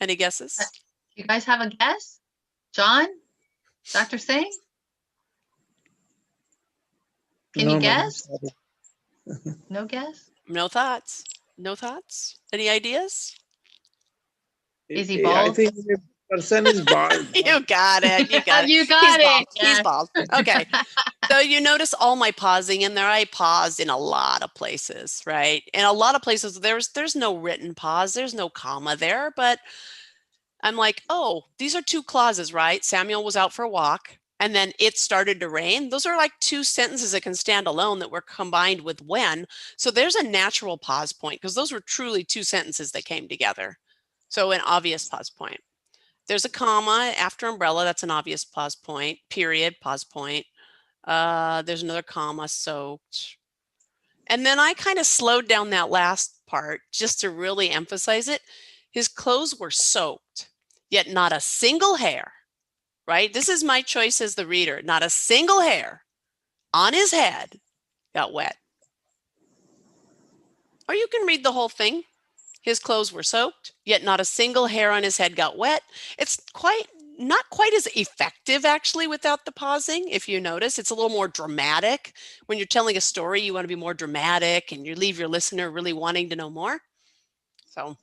Any guesses? You guys have a guess? John? Dr. Singh? Can you guess? No guess? No thoughts? No thoughts? Any ideas? Is he I bald? think the person is bald. You got it. You got it. You got He's it. bald. Yes. He's bald. Okay. So you notice all my pausing in there. I paused in a lot of places, right? In a lot of places, there's no written pause. There's no comma there, but I'm like, oh, these are two clauses, right? Samuel was out for a walk and then it started to rain. Those are like two sentences that can stand alone that were combined with when. So there's a natural pause point because those were truly two sentences that came together. So an obvious pause point. There's a comma after umbrella. That's an obvious pause point. Period, pause point. There's another comma, soaked. And then I kind of slowed down that last part just to really emphasize it. His clothes were soaked, yet not a single hair, right? This is my choice as the reader. Not a single hair on his head got wet. Or you can read the whole thing. His clothes were soaked, yet not a single hair on his head got wet. It's not quite as effective actually without the pausing. If you notice, it's a little more dramatic. When you're telling a story, you want to be more dramatic and you leave your listener really wanting to know more. So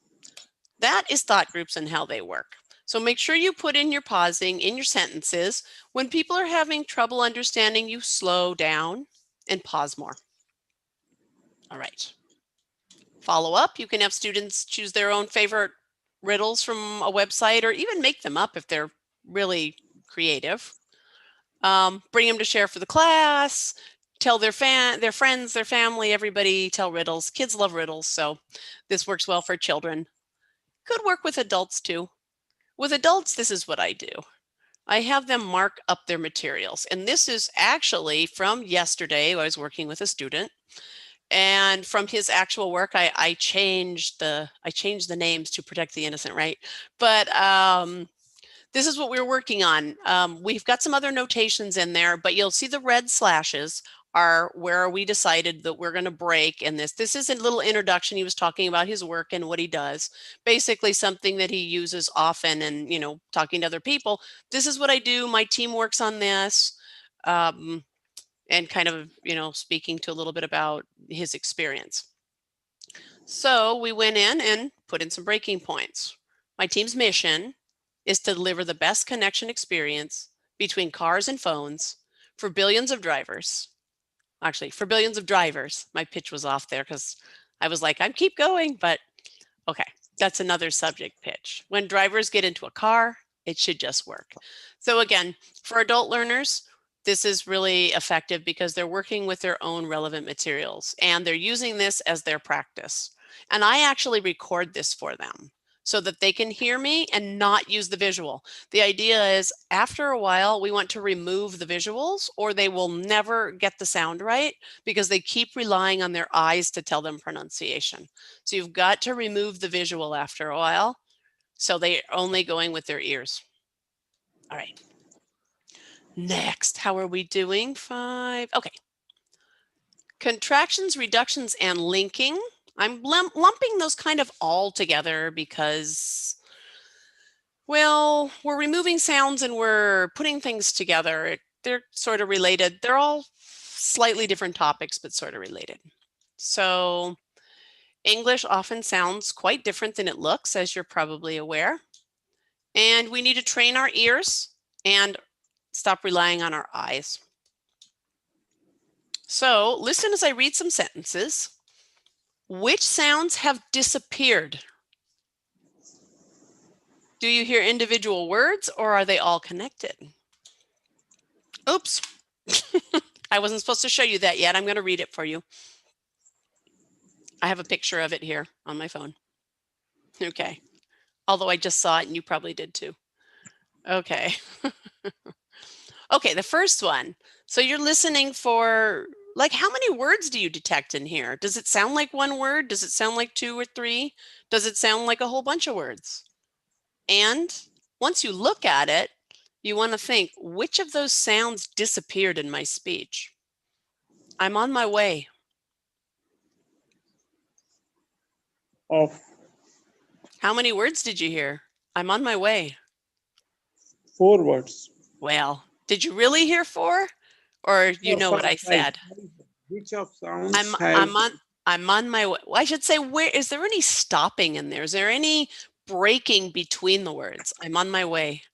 that is thought groups and how they work. So make sure you put in your pausing in your sentences. When people are having trouble understanding, you slow down and pause more. All right. Follow up, you can have students choose their own favorite riddles from a website or even make them up if they're really creative. Bring them to share for the class, tell their friends, their family, everybody tell riddles. Kids love riddles, so this works well for children. Could work with adults too. With adults, this is what I do. I have them mark up their materials. And this is actually from yesterday. I was working with a student. And from his actual work, I changed the names to protect the innocent, right? But this is what we're working on. We've got some other notations in there, but you'll see the red slashes are where we decided that we're going to break in this. This is a little introduction. He was talking about his work and what he does. Basically something that he uses often and, you know, talking to other people. This is what I do. My team works on this. And kind of, you know, speaking to a little bit about his experience. So we went in and put in some breaking points. My team's mission is to deliver the best connection experience between cars and phones for billions of drivers. Actually, for billions of drivers. My pitch was off there because I was like, I keep going, but okay, that's another subject pitch. When drivers get into a car, it should just work. So again, for adult learners, this is really effective because they're working with their own relevant materials and they're using this as their practice. And I actually record this for them so that they can hear me and not use the visual. The idea is after a while, we want to remove the visuals or they will never get the sound right because they keep relying on their eyes to tell them pronunciation. So you've got to remove the visual after a while. So they're only going with their ears. All right. Next, how are we doing? 5. Okay. Contractions, reductions, and linking. I'm lumping those kind of all together because, well, we're removing sounds and we're putting things together. They're sort of related. They're all slightly different topics, but sort of related. So English often sounds quite different than it looks, as you're probably aware. And we need to train our ears and stop relying on our eyes. So listen as I read some sentences. Which sounds have disappeared? Do you hear individual words or are they all connected? Oops. I wasn't supposed to show you that yet. I'm going to read it for you. I have a picture of it here on my phone. Okay. Although I just saw it and you probably did too. Okay. Okay, the first one. So you're listening for, like, how many words do you detect in here? Does it sound like one word? Does it sound like 2 or 3? Does it sound like a whole bunch of words? And once you look at it, you want to think, which of those sounds disappeared in my speech? I'm on my way. Off. How many words did you hear? I'm on my way. 4 words. Well, did you really hear 4? Or you know what I 5. said? Which of sounds I'm on my way. Well, I should say, where is there any stopping in there? Is there any breaking between the words? I'm on my way.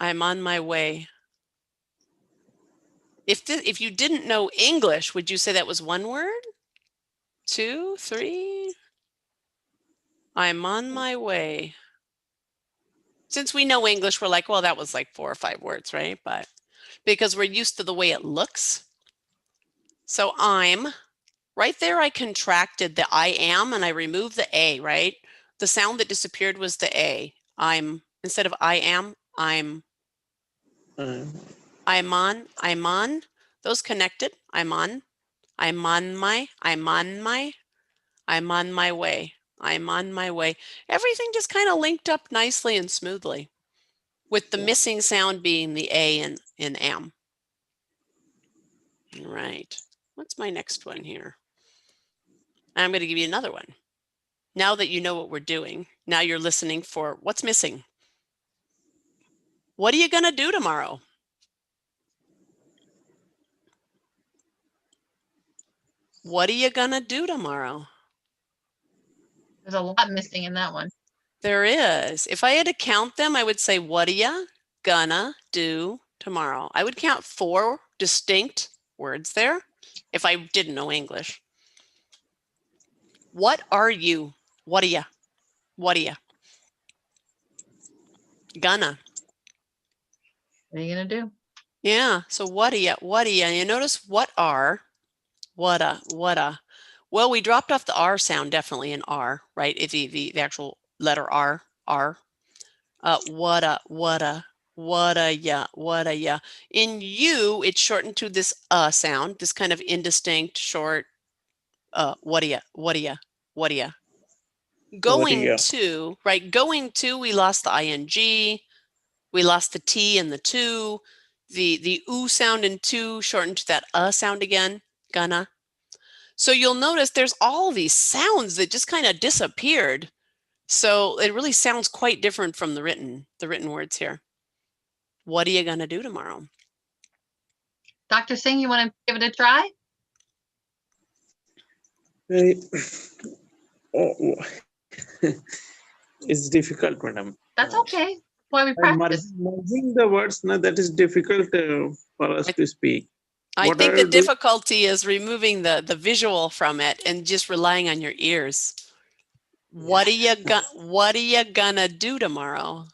I'm on my way. If you didn't know English, would you say that was 1 word? 2, 3? I'm on my way. Since we know English, we're like, well, that was like 4 or 5 words, right? But because we're used to the way it looks. So I'm, right there, I contracted the I am and I removed the A, right? The sound that disappeared was the A. I'm, instead of I am, I'm on. Those connected. I'm on my way. I'm on my way. Everything just kind of linked up nicely and smoothly, with the missing sound being the A in am. All right. What's my next one here? I'm going to give you another one. Now that you know what we're doing, now you're listening for what's missing. What are you going to do tomorrow? What are you going to do tomorrow? There's a lot missing in that one. There is. If I had to count them, I would say, what are you gonna do tomorrow? I would count 4 distinct words there if I didn't know English. What are you? What are you? What are you? Gonna. What are you going to do? Yeah. So what are you? What are you? And you notice what are, what a. Well, we dropped off the R sound definitely in R, right? If the actual letter R. What a ya. In you, it's shortened to this sound, this kind of indistinct, short, what a ya. Going to, right? Going to, we lost the ing, we lost the T and the 2, the oo sound in 2 shortened to that sound again, gonna. So you'll notice there's all these sounds that just kind of disappeared. So it really sounds quite different from the written words here. What are you going to do tomorrow? Dr. Singh, you want to give it a try? It's difficult, madam. That's okay. Why we practice. Merging the words, now that is difficult for us to speak. I think the difficulty is removing the visual from it and just relying on your ears. What are you gonna do tomorrow?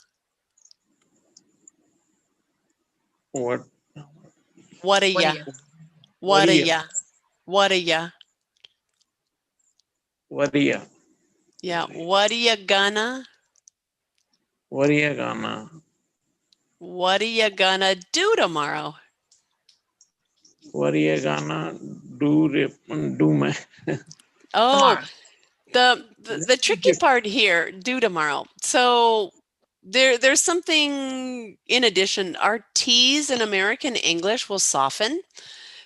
What are ya? What are ya? What are ya? What are ya? Yeah, what are you gonna? What are you gonna? What are you gonna do tomorrow? What are you gonna do? Oh, the tricky part here, do tomorrow. So There's something in addition. Our T's in American English will soften.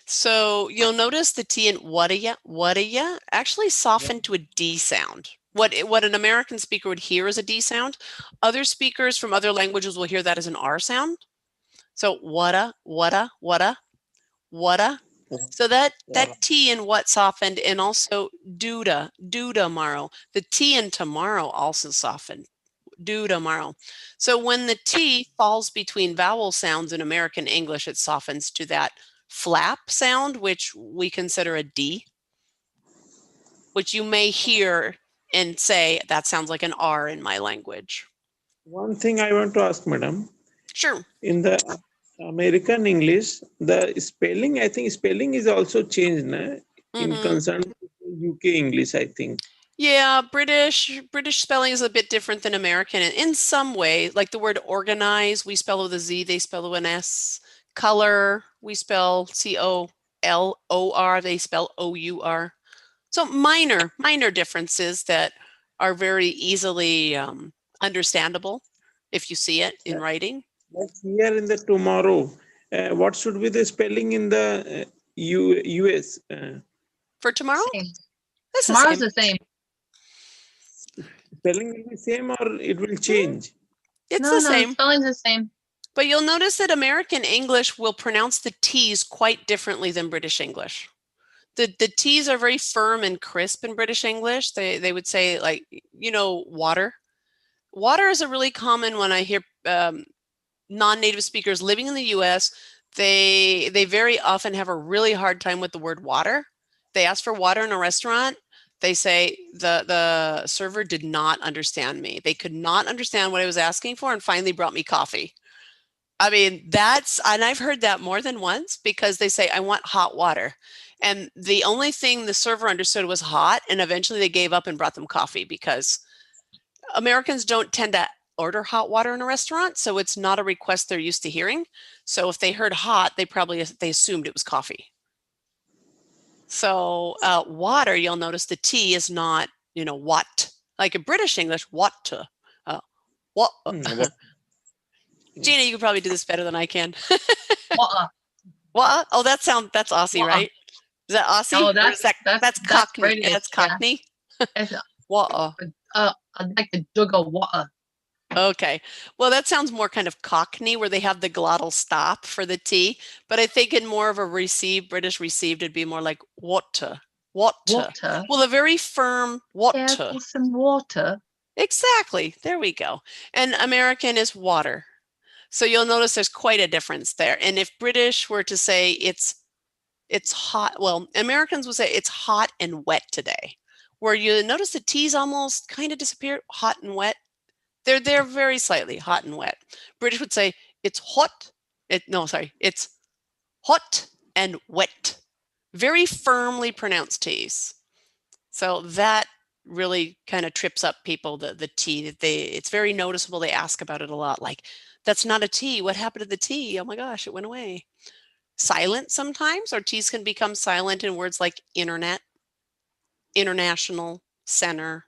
So you'll notice the T in whata-ya actually softened to a D sound. What an American speaker would hear as a D sound, other speakers from other languages will hear that as an R sound. So whata. So that T in what softened, and also do tomorrow. The T in tomorrow also softened. Do tomorrow. So when the T falls between vowel sounds in American English, it softens to that flap sound, which we consider a D, which you may hear and say, that sounds like an R in my language. One thing I want to ask, madam. Sure. In the American English, the spelling, I think spelling is also changed in concern to UK English, I think. Yeah, British spelling is a bit different than American in some way. Like the word organize, we spell with a Z, they spell with an S. Color, we spell C-O-L-O-R, they spell O-U-R. So minor differences that are very easily understandable if you see it in writing. But here in the tomorrow, what should be the spelling in the US? For tomorrow? Same. That's Tomorrow's the same. Spelling will be same or it will change? It's the same. Spelling's the same. But you'll notice that American English will pronounce the T's quite differently than British English. The T's are very firm and crisp in British English. They would say, like, water. Water is a really common when I hear non-native speakers living in the US. They very often have a really hard time with the word water. They ask for water in a restaurant. They say the server did not understand me. They could not understand what I was asking for and finally brought me coffee. I mean, and I've heard that more than once because they say, I want hot water. And the only thing the server understood was hot, and eventually they gave up and brought them coffee because Americans don't tend to order hot water in a restaurant, so it's not a request they're used to hearing. So if they heard hot, they assumed it was coffee. So water, you'll notice the T is not, what. Like in British English, what. What. Gina, you could probably do this better than I can. What? Oh, that's Aussie, right? Is that Aussie? Oh, that's Cockney. British, That's Cockney. What? I'd like a jug of water. Okay. Well, that sounds more kind of Cockney where they have the glottal stop for the T. But I think in more of a British received, it'd be more like water. Water. Well, a very firm water. Yeah, some water. Exactly. There we go. And American is water. So you'll notice there's quite a difference there. And if British were to say it's hot, well, Americans would say it's hot and wet today. Where you notice the T's almost kind of disappear, hot and wet. They're very slightly hot and wet. British would say it's hot. It's hot and wet. Very firmly pronounced T's. So that really kind of trips up people, the T. It's very noticeable. They ask about it a lot. Like, that's not a T. What happened to the T? Oh my gosh, it went away. Silent sometimes, or T's can become silent in words like internet, international, center,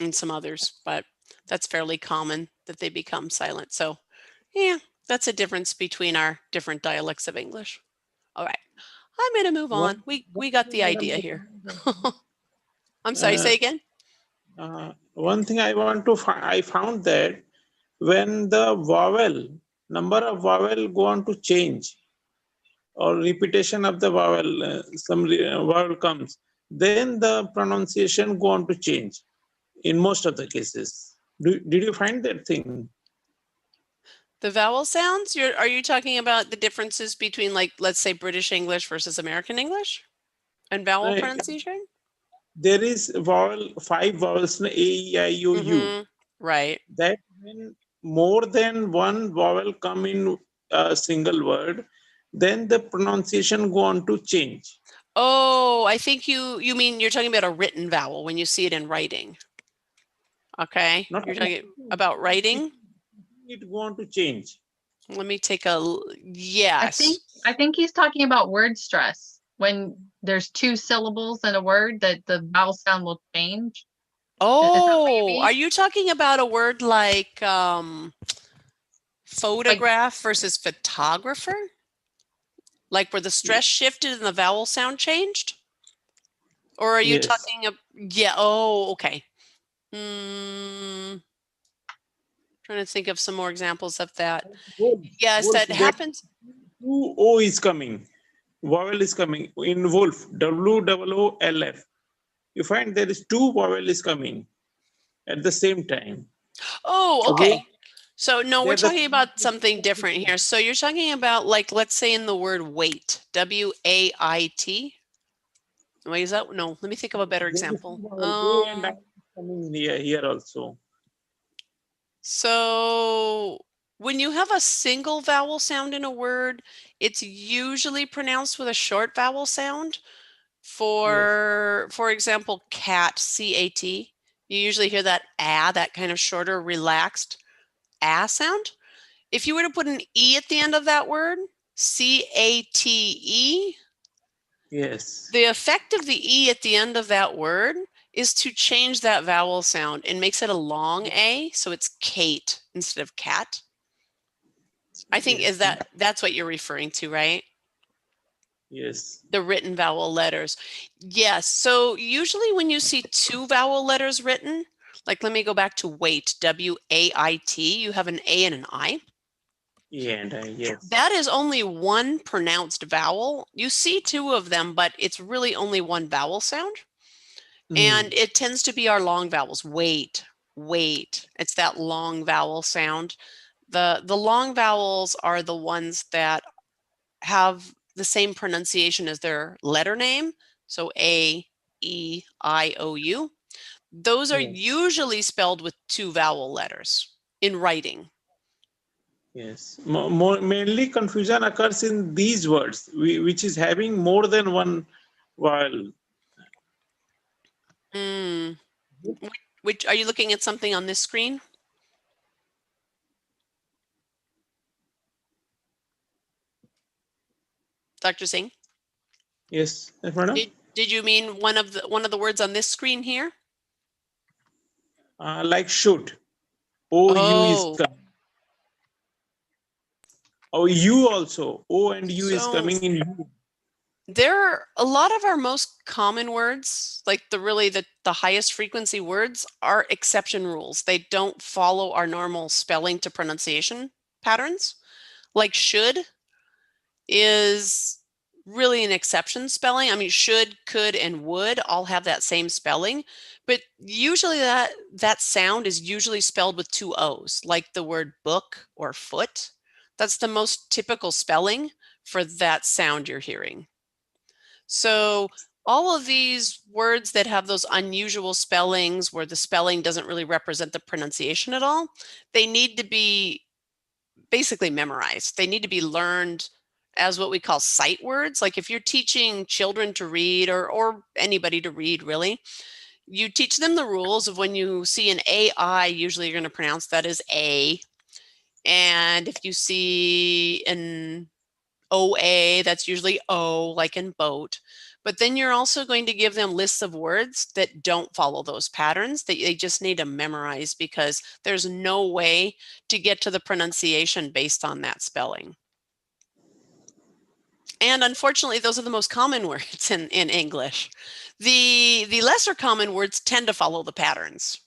and some others, but that's fairly common that they become silent. So yeah, that's a difference between our different dialects of English. All right, I'm going to move on. We got the idea here. I'm sorry, say again. One thing I found that when the number of vowel go on to change, or repetition of the vowel, some vowel comes, then the pronunciation go on to change in most of the cases. Did you find that thing? The vowel sounds? Are you talking about the differences between, like, let's say British English versus American English and vowel pronunciation? There is 5 vowels, A, E, I, O, U. Right. That when more than one vowel come in a single word, then the pronunciation go on to change. Oh, I think you mean you're talking about a written vowel when you see it in writing. Okay. You're talking about writing? It go on to change. Let me take a yes. I think he's talking about word stress. When there's 2 syllables in a word, that the vowel sound will change. Oh, are you talking about a word like photograph versus photographer? Like where the stress shifted and the vowel sound changed? Or are you Yes. talking yeah, oh, okay. Trying to think of some more examples of that. Yes, that happens. Two O is coming. Vowel is coming in wolf. WOOLF. You find there is two vowel is coming at the same time. Oh, okay. So no, we're They're the talking about something different here. So you're talking about, like, let's say in the word wait, WAIT. Wait, is that no? Let me think of a better example. And I coming here also. So when you have a single vowel sound in a word, it's usually pronounced with a short vowel sound. For example, cat, C-A-T. You usually hear that that kind of shorter, relaxed sound. If you were to put an E at the end of that word, C-A-T-E. Yes. The effect of the E at the end of that word is to change that vowel sound and makes it a long A, so it's Kate instead of cat. I think that's what you're referring to, right? Yes. The written vowel letters. Yes. So usually when you see two vowel letters written, like let me go back to wait, W-A-I-T, you have an A and an I. Yeah, and I, yes. That is only one pronounced vowel. You see two of them, but it's really only one vowel sound. And it tends to be our long vowels. Wait, wait. It's that long vowel sound. The long vowels are the ones that have the same pronunciation as their letter name. So A, E, I, O, U. Those are usually spelled with two vowel letters in writing. Yes. Mainly confusion occurs in these words, which is having more than one vowel. Which are you looking at something on this screen? Dr. Singh? Yes, madam. Did you mean one of the words on this screen here? Like should. O-U is coming. Oh, U also. O and U is coming in U. There are a lot of our most common words, like the highest frequency words, are exception rules. They don't follow our normal spelling to pronunciation patterns. Like should is really an exception spelling. I mean, should, could, and would all have that same spelling, but usually that sound is usually spelled with two O's, like the word book or foot. That's the most typical spelling for that sound you're hearing. So all of these words that have those unusual spellings where the spelling doesn't really represent the pronunciation at all, they need to be basically memorized. They need to be learned as what we call sight words. Like if you're teaching children to read or anybody to read, really, you teach them the rules of when you see an AI, usually you're going to pronounce that as A. And if you see an OA, that's usually O, like in boat. But then you're also going to give them lists of words that don't follow those patterns that they just need to memorize because there's no way to get to the pronunciation based on that spelling. And unfortunately, those are the most common words in English. The lesser common words tend to follow the patterns.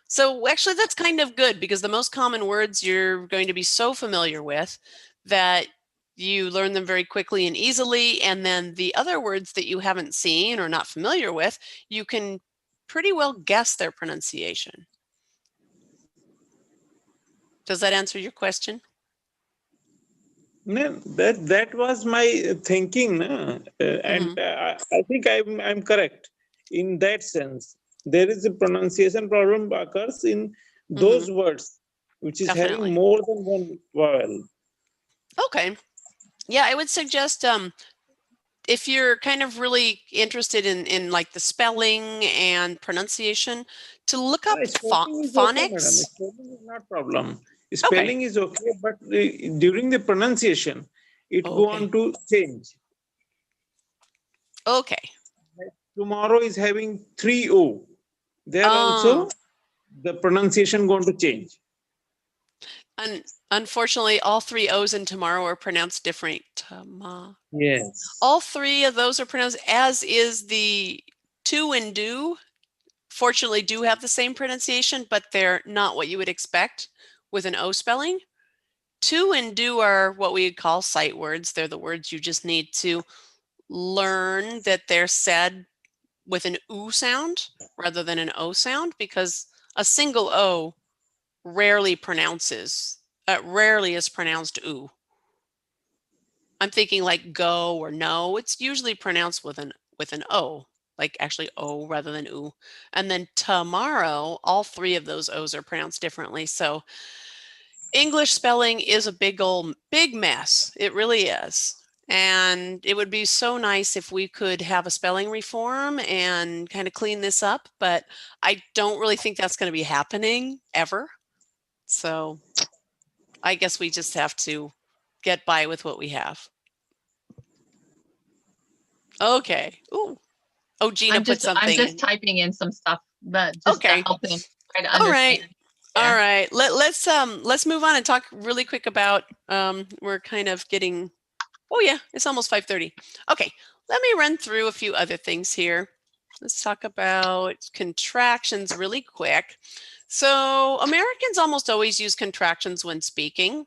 So actually, that's kind of good because the most common words you're going to be so familiar with that you learn them very quickly and easily. And then the other words that you haven't seen or not familiar with, you can pretty well guess their pronunciation. Does that answer your question? No, that was my thinking, and I think I'm correct in that sense. There is a pronunciation problem occurs in those words, which is having more than one vowel. Okay. Yeah, I would suggest if you're kind of really interested in like the spelling and pronunciation, to look up phonics. Okay, spelling is not problem. Spelling is okay, but during the pronunciation, it go on to change. Okay. Tomorrow is having 3 O. there also the pronunciation going to change. And unfortunately, all 3 O's in tomorrow are pronounced different. Yes. All 3 of those are pronounced, as is the to and do. Fortunately, do have the same pronunciation, but they're not what you would expect with an O spelling. To and do are what we would call sight words. They're the words you just need to learn that they're said with an oo sound rather than an O sound, because a single O rarely is pronounced oo. I'm thinking like go or no. It's usually pronounced with an O, like actually O rather than oo. And then tomorrow, all 3 of those O's are pronounced differently. So English spelling is a big mess. It really is. And it would be so nice if we could have a spelling reform and kind of clean this up, but I don't really think that's going to be happening ever. So I guess we just have to get by with what we have. Okay. Ooh. Oh, Gina put something. I'm just typing in some stuff, but just Okay. to help him try to All understand. right. Yeah. All right. Let's move on and talk really quick about we're kind of getting, oh yeah, it's almost 5:30. Okay, let me run through a few other things here. Let's talk about contractions really quick. So Americans almost always use contractions when speaking.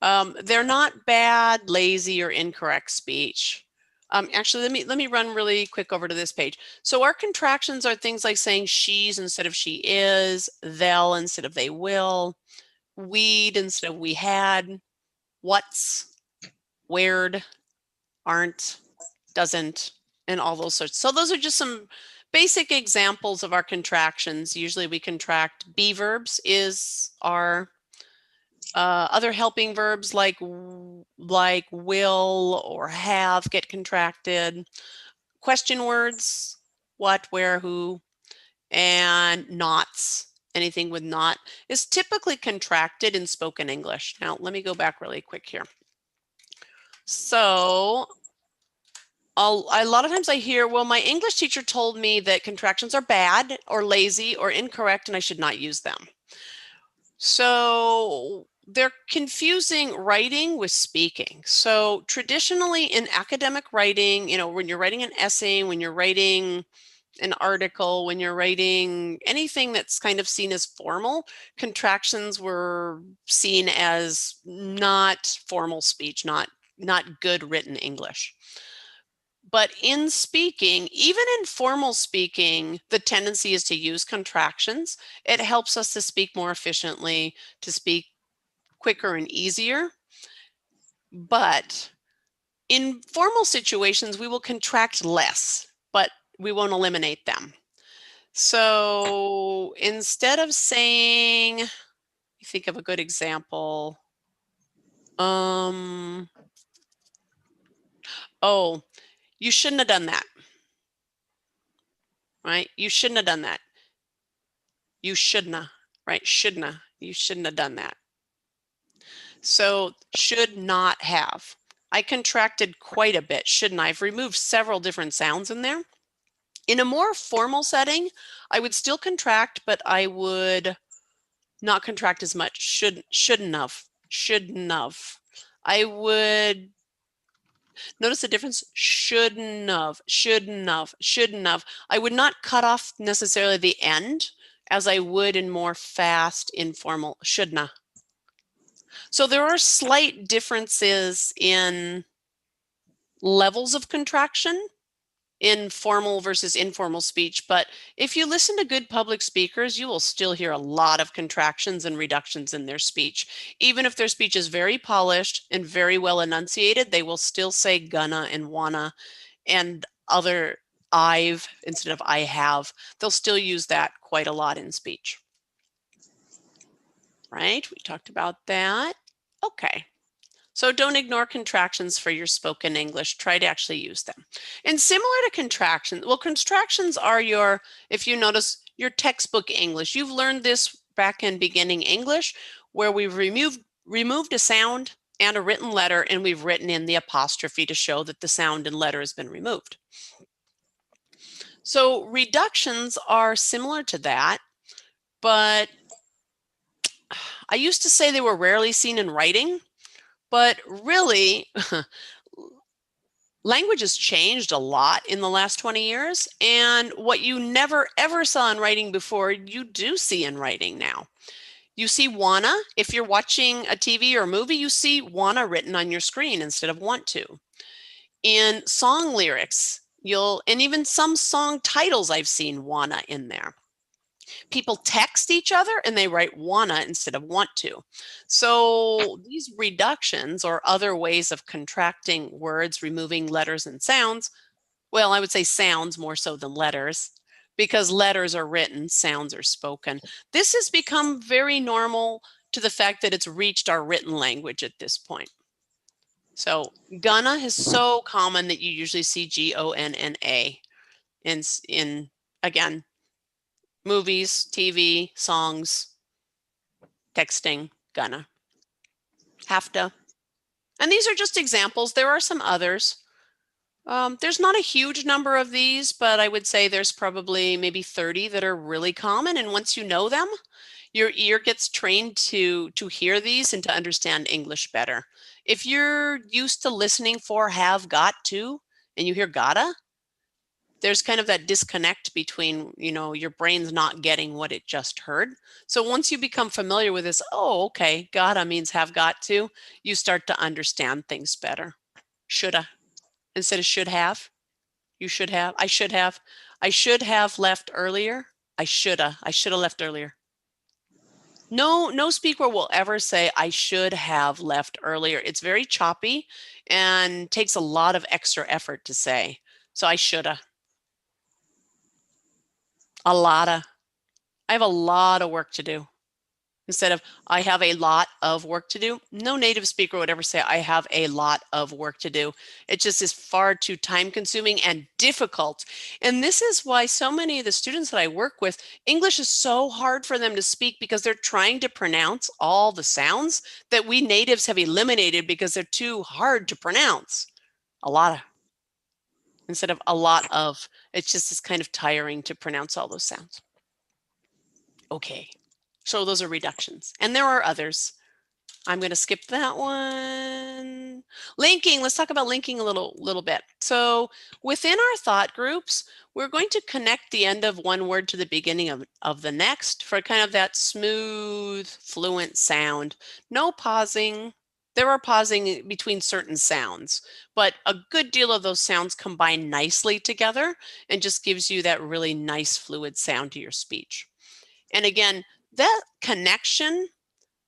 They're not bad, lazy, or incorrect speech. Actually, let me run really quick over to this page. So our contractions are things like saying she's instead of she is, they'll instead of they will, we'd instead of we had, what's, where'd, aren't, doesn't, and all those sorts. So those are just some basic examples of our contractions. Usually we contract be verbs is our other helping verbs like will or have get contracted. Question words, what, where, who, and nots, anything with not, is typically contracted in spoken English. Now, let me go back really quick here. So a lot of times I hear, well, my English teacher told me that contractions are bad or lazy or incorrect and I should not use them. So they're confusing writing with speaking. So traditionally in academic writing, you know, when you're writing an essay, when you're writing an article, when you're writing anything that's kind of seen as formal, contractions were seen as not formal speech, not good written English. But in speaking, even in formal speaking, the tendency is to use contractions. It helps us to speak more efficiently, to speak quicker and easier. But in formal situations, we will contract less, but we won't eliminate them. So instead of saying, think of a good example. Oh, you shouldn't have done that. Right? You shouldn't have done that. You shouldn't have, right? Shouldn't have. You shouldn't have done that. So should not have. I contracted quite a bit, shouldn't I? I've removed several different sounds in there. In a more formal setting, I would still contract, but I would not contract as much. Shouldn't have. I would notice the difference. Shouldn't have. I would not cut off necessarily the end as I would in more fast, informal shouldn't. So there are slight differences in levels of contraction in formal versus informal speech. But if you listen to good public speakers, you will still hear a lot of contractions and reductions in their speech. Even if their speech is very polished and very well enunciated, they will still say gonna and wanna and other I've instead of I have. They'll still use that quite a lot in speech. Right? We talked about that. Okay. So don't ignore contractions for your spoken English. Try to actually use them. And similar to contractions, well, contractions are your, if you notice, your textbook English. You've learned this back in beginning English, where we've removed a sound and a written letter, and we've written in the apostrophe to show that the sound and letter has been removed. So reductions are similar to that, but I used to say they were rarely seen in writing, but really language has changed a lot in the last 20 years, and what you never ever saw in writing before, you do see in writing now. You see wanna. If you're watching a TV or a movie, you see wanna written on your screen instead of want to. In song lyrics, and even some song titles I've seen wanna in there. People text each other and they write wanna instead of want to. So these reductions or other ways of contracting words, removing letters and sounds, well, I would say sounds more so than letters, because letters are written, sounds are spoken. This has become very normal to the fact that it's reached our written language at this point. So gonna is so common that you usually see Gonna in again, movies, TV, songs, texting, gonna. Have to. And these are just examples. There are some others. There's not a huge number of these, but I would say there's probably maybe 30 that are really common. And once you know them, your ear gets trained to hear these and to understand English better. If you're used to listening for have, got to, and you hear gotta, there's kind of that disconnect between, your brain's not getting what it just heard. So once you become familiar with this, oh, okay, gotta means have got to, you start to understand things better. Shoulda instead of should have. You should have. I should have. I should have left earlier. I shoulda left earlier. No speaker will ever say I should have left earlier. It's very choppy and takes a lot of extra effort to say. So I shoulda. I have a lot of work to do. Instead of I have a lot of work to do, no native speaker would ever say I have a lot of work to do. It just is far too time consuming and difficult. And this is why so many of the students that I work with, English is so hard for them to speak because they're trying to pronounce all the sounds that we natives have eliminated because they're too hard to pronounce. A lot of, instead of a lot of, it's just is kind of tiring to pronounce all those sounds. Okay. So those are reductions. And there are others. I'm going to skip that one. Linking. Let's talk about linking a little bit. So within our thought groups, we're going to connect the end of one word to the beginning of the next for kind of that smooth, fluent sound. No pausing. There are pausing between certain sounds, but a good deal of those sounds combine nicely together and just gives you that really nice, fluid sound to your speech. And again, that connection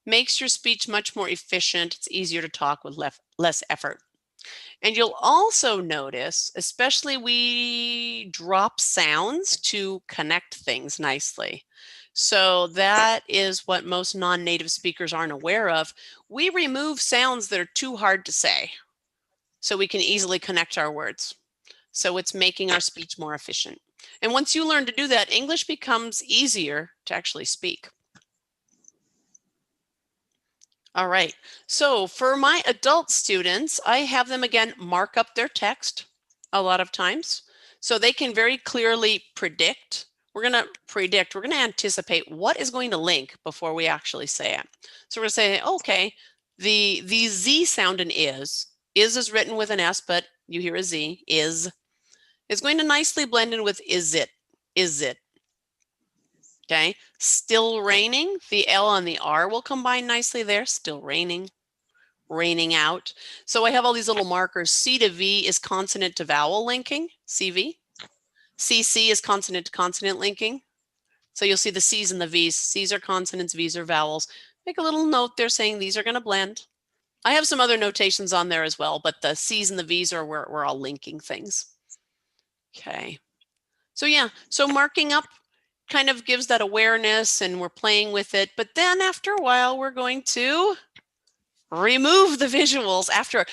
makes your speech much more efficient. It's easier to talk with less effort. And you'll also notice, especially we drop sounds to connect things nicely. So that is what most non-native speakers aren't aware of. We remove sounds that are too hard to say so we can easily connect our words. So it's making our speech more efficient. And once you learn to do that, English becomes easier to actually speak. All right, so for my adult students, I have them again mark up their text a lot of times so they can very clearly predict. We're going to anticipate what is going to link before we actually say it. So we're going to say, okay, the Z sound in is written with an S, but you hear a Z, is going to nicely blend in with is it. Okay, still raining, the L and the R will combine nicely there, still raining, raining out. So I have all these little markers. C to V is consonant to vowel linking, CV. CC is consonant to consonant linking. So you'll see the C's and the V's. C's are consonants, V's are vowels. Make a little note there saying these are going to blend. I have some other notations on there as well, but the C's and the V's are where we're all linking things. Okay. So yeah, so marking up kind of gives that awareness and we're playing with it. But then after a while, we're going to remove the visuals. After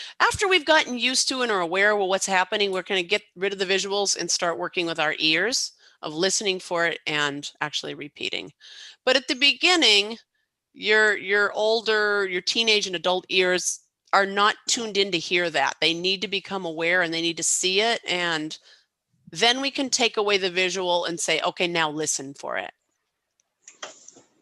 we've gotten used to and are aware of what's happening, we're going to get rid of the visuals and start working with our ears of listening for it and actually repeating. But at the beginning, your older, your teenage and adult ears are not tuned in to hear that. They need to become aware and they need to see it and Then we can take away the visual and say, okay, now listen for it.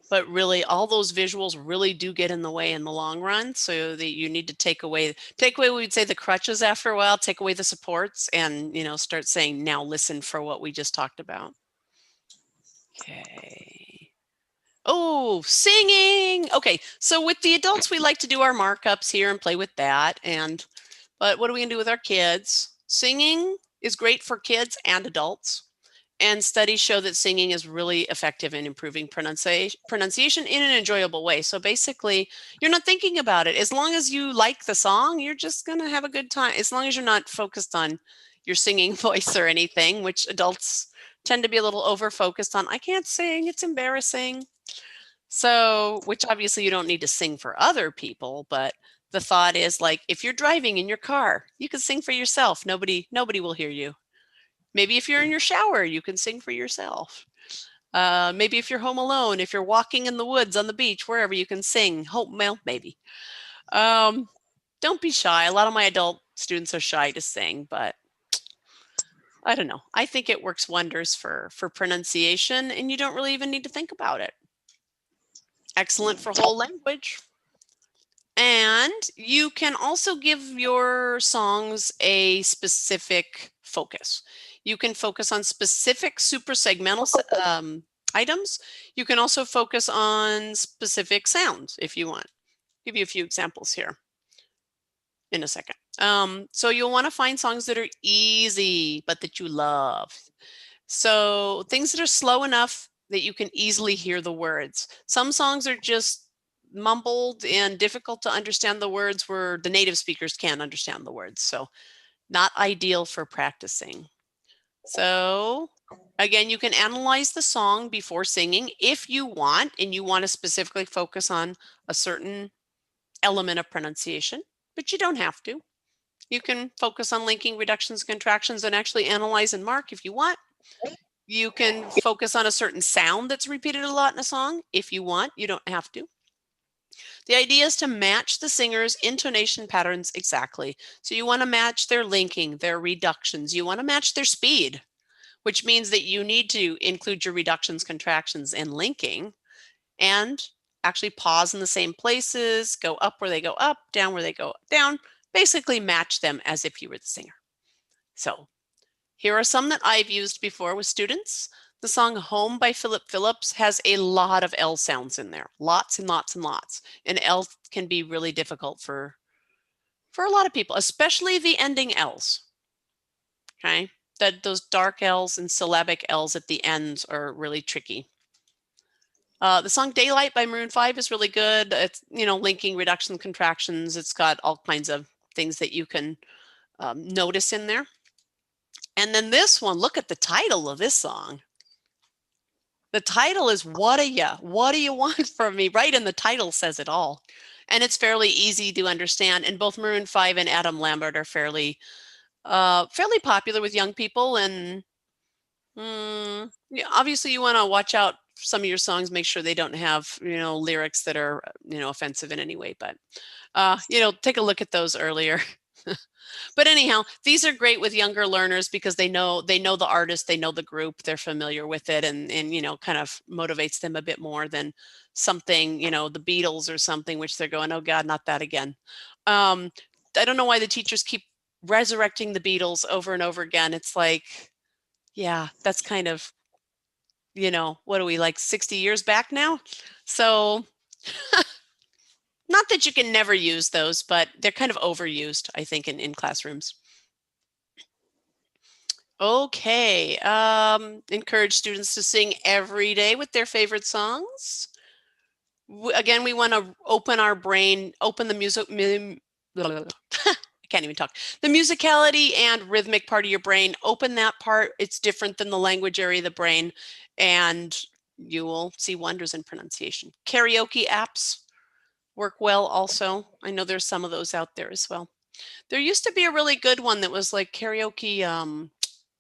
But really, all those visuals really do get in the way in the long run. So that you need to take away, we'd say, the crutches after a while, take away the supports, and, you know, start saying, now listen for what we just talked about. Okay. Oh, singing. Okay, so with the adults, we like to do our markups here and play with that. But what are we gonna do with our kids? Singing is great for kids and adults. And studies show that singing is really effective in improving pronunciation in an enjoyable way. So basically, you're not thinking about it. As long as you like the song, you're just going to have a good time. As long as you're not focused on your singing voice or anything, which adults tend to be a little over-focused on. I can't sing, it's embarrassing. So, which obviously you don't need to sing for other people, but the thought is, like, if you're driving in your car, you can sing for yourself. Nobody will hear you. Maybe if you're in your shower, you can sing for yourself. Maybe if you're home alone, if you're walking in the woods, on the beach, wherever, you can sing. Well, maybe. Don't be shy. A lot of my adult students are shy to sing, but I don't know. I think it works wonders for pronunciation, and you don't really even need to think about it. Excellent for whole language. And you can also give your songs a specific focus. You can focus on specific suprasegmental items. You can also focus on specific sounds if you want. I'll give you a few examples here in a second. So you'll want to find songs that are easy, but that you love. So things that are slow enough that you can easily hear the words. Some songs are just mumbled and difficult to understand the words where the native speakers can't understand the words. So not ideal for practicing. So again, you can analyze the song before singing if you want, and you want to specifically focus on a certain element of pronunciation, but you don't have to. You can focus on linking, reductions, contractions, and actually analyze and mark if you want. You can focus on a certain sound that's repeated a lot in a song if you want. You don't have to. The idea is to match the singer's intonation patterns exactly. So you want to match their linking, their reductions. You want to match their speed, which means that you need to include your reductions, contractions, and linking, and actually pause in the same places, go up where they go up, down where they go down, basically match them as if you were the singer. So here are some that I've used before with students. The song Home by Philip Phillips has a lot of L sounds in there, lots and lots and lots. And L can be really difficult for a lot of people, especially the ending L's, okay? Those dark L's and syllabic L's at the ends are really tricky. The song Daylight by Maroon 5 is really good. It's, you know, linking, reduction, contractions. It's got all kinds of things that you can notice in there. And then this one, look at the title of this song. The title is What Do you want from me? Right, and the title says it all. And it's fairly easy to understand. And both Maroon 5 and Adam Lambert are fairly popular with young people. And yeah, obviously you want to watch out for some of your songs, make sure they don't have, you know, lyrics that are, you know, offensive in any way. But, you know, take a look at those earlier. But anyhow, these are great with younger learners because they know the artist, they know the group, they're familiar with it, and you know, kind of motivates them a bit more than something, you know, the Beatles or something, which they're going, oh God, not that again. I don't know why the teachers keep resurrecting the Beatles over and over again. It's like, yeah, that's kind of, you know, what are we, like 60 years back now? So not that you can never use those, but they're kind of overused, I think, in classrooms. Okay, encourage students to sing every day with their favorite songs. Again, we want to open our brain, open the music, I can't even talk. The musicality and rhythmic part of your brain, open that part. It's different than the language area of the brain, and you will see wonders in pronunciation. Karaoke apps work well also. I know there's some of those out there as well. There used to be a really good one that was like karaoke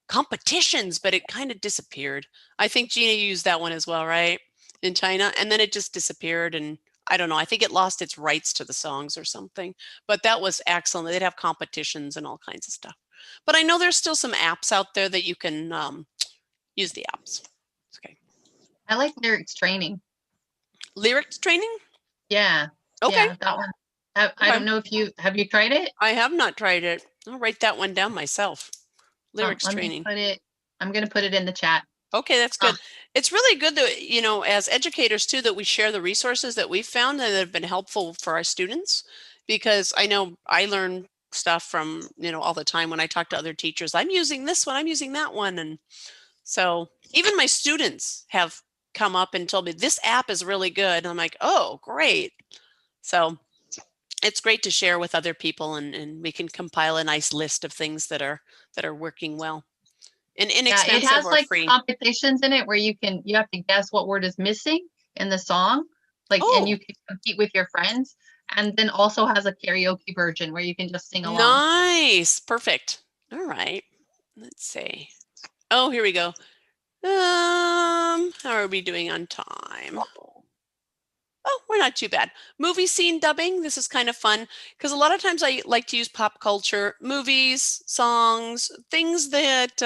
competitions, but it kind of disappeared. I think Gina used that one as well, right? In China, and then it just disappeared, and I don't know, I think it lost its rights to the songs or something, but that was excellent. They'd have competitions and all kinds of stuff. But I know there's still some apps out there that you can use the apps. Okay. I like lyrics training. Lyrics training? Yeah. Okay. Yeah, that one. I don't know if have you tried it? I have not tried it. I'll write that one down myself. Lyrics training. I'm going to put it in the chat. Okay, that's good. It's really good that, you know, as educators too, that we share the resources that we've found that have been helpful for our students, because I know I learn stuff from, you know, all the time when I talk to other teachers. I'm using this one, I'm using that one. And so even my students have come up and told me this app is really good. And I'm like, oh, great. So it's great to share with other people, and we can compile a nice list of things that are working well. And inexpensive, it has or like free. competitions in it where you have to guess what word is missing in the song, like, and you can compete with your friends. And then also has a karaoke version where you can just sing along. Nice, perfect. All right, let's see. Oh, here we go. How are we doing on time? Oh, we're not too bad. Movie scene dubbing. This is kind of fun because a lot of times I like to use pop culture, movies, songs, things that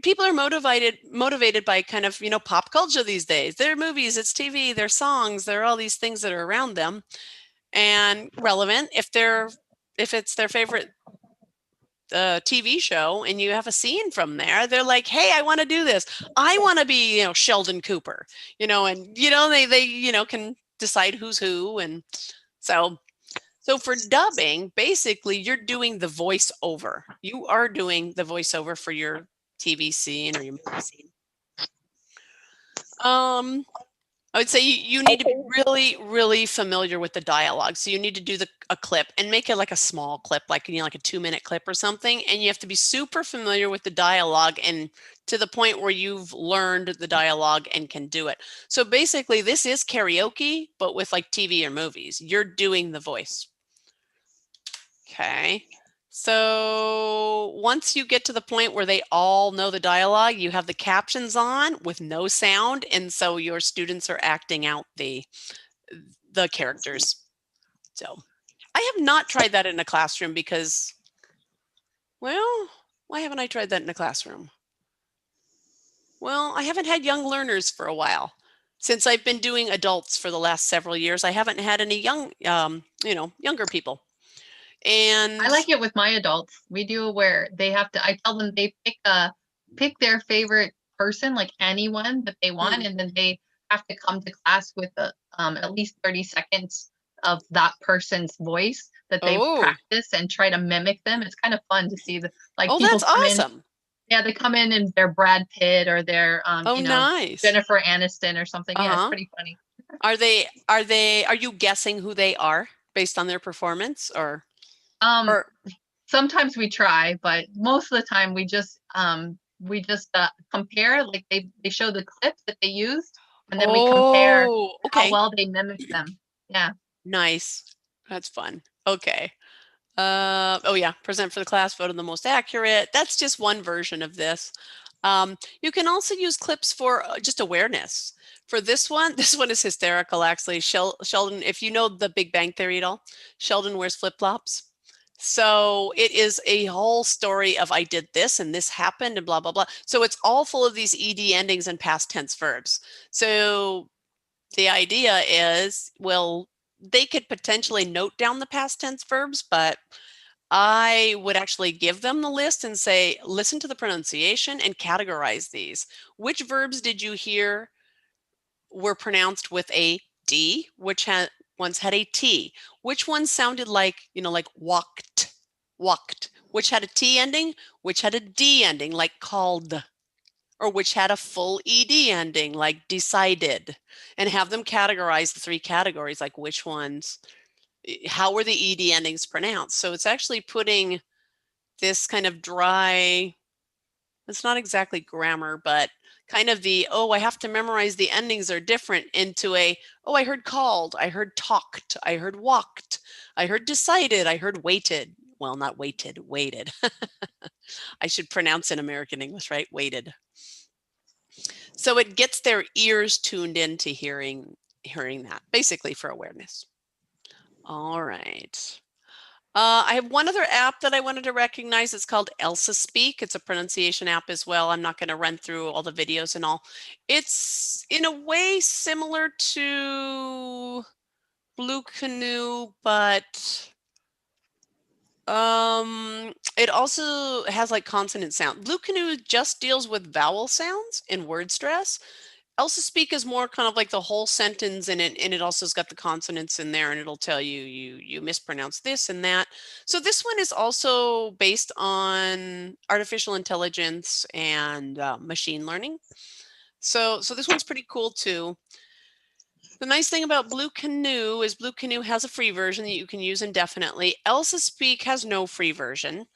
people are motivated by kind of, you know, pop culture these days. They're movies, it's TV, they're songs, they're all these things that are around them and relevant. If it's their favorite TV show and you have a scene from there, they're like, hey, I want to do this. I want to be, you know, Sheldon Cooper, you know, and, you know, they, you know, can decide who's who. And so for dubbing, basically you're doing the voiceover. You are doing the voiceover for your TV scene or your movie scene. I would say you need to be really, really familiar with the dialogue. So you need to do a clip and make it like a small clip, like, you know, like a 2-minute clip or something. And you have to be super familiar with the dialogue, and to the point where you've learned the dialogue and can do it. So basically this is karaoke, but with like TV or movies. You're doing the voice. Okay. So once you get to the point where they all know the dialogue, you have the captions on with no sound. And so your students are acting out the characters. So I have not tried that in a classroom because, well, why haven't I tried that in a classroom? Well, I haven't had young learners for a while. Since I've been doing adults for the last several years, I haven't had any young, you know, younger people. And I like it with my adults. We do where they have to, I tell them they pick their favorite person, like anyone that they want, and then they have to come to class with at least 30 seconds of that person's voice that they practice and try to mimic them. It's kind of fun to see people that's come awesome. Yeah, they come in and they're Brad Pitt or they're you know, nice. Jennifer Aniston or something. Yeah, it's pretty funny. Are you guessing who they are based on their performance, or sometimes we try, but most of the time we just compare, like they show the clips that they used, and then we compare how well they mimic them. Yeah. Nice. That's fun. Okay. Oh yeah, present for the class, vote on the most accurate. That's just one version of this. You can also use clips for just awareness. For this one is hysterical actually. Sheldon, if you know the Big Bang Theory at all, Sheldon wears flip-flops. So it is a whole story of I did this and this happened and blah, blah, blah. So it's all full of these ED endings and past tense verbs. So the idea is, well, they could potentially note down the past tense verbs, but I would actually give them the list and say, listen to the pronunciation and categorize these. Which verbs did you hear were pronounced with a D? Which ones had a T? Which ones sounded like, you know, like walked? Which had a T ending? Which had a D ending, like called? Or which had a full ED ending, like decided? And have them categorize the 3 categories, like which ones, how were the ED endings pronounced? So it's actually putting this kind of dry, it's not exactly grammar, but kind of the, oh, I have to memorize the endings are different, into a, oh, I heard called, I heard talked, I heard walked, I heard decided, I heard waited. Well, not waited, waited. I should pronounce in American English, right? Waited. So it gets their ears tuned into hearing that, basically for awareness. All right. I have one other app that I wanted to recognize. It's called Elsa Speak. It's a pronunciation app as well. I'm not going to run through all the videos and all. It's in a way similar to Blue Canoe, but it also has like consonant sound. Blue Canoe just deals with vowel sounds and word stress. Elsa Speak is more kind of like the whole sentence, and it also has got the consonants in there, and it'll tell you you mispronounced this and that. So this one is also based on artificial intelligence and machine learning. So this one's pretty cool too. The nice thing about Blue Canoe is Blue Canoe has a free version that you can use indefinitely. Elsa Speak has no free version.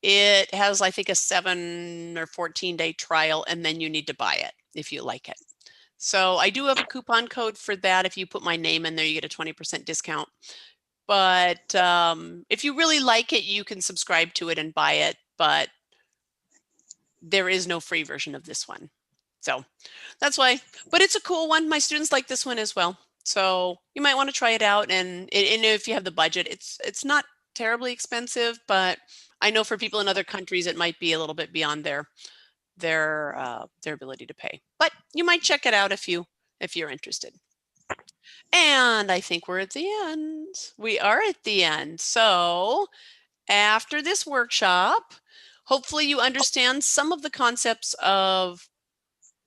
It has, I think, a 7 or 14-day trial, and then you need to buy it if you like it. So I do have a coupon code for that. If you put my name in there, you get a 20% discount. But if you really like it, you can subscribe to it and buy it. But there is no free version of this one. So that's why. But it's a cool one. My students like this one as well. So you might want to try it out. And if you have the budget, it's not terribly expensive, but I know for people in other countries, it might be a little bit beyond their ability to pay. But you might check it out if you're interested. And I think we're at the end. We are at the end. So after this workshop, hopefully you understand some of the concepts of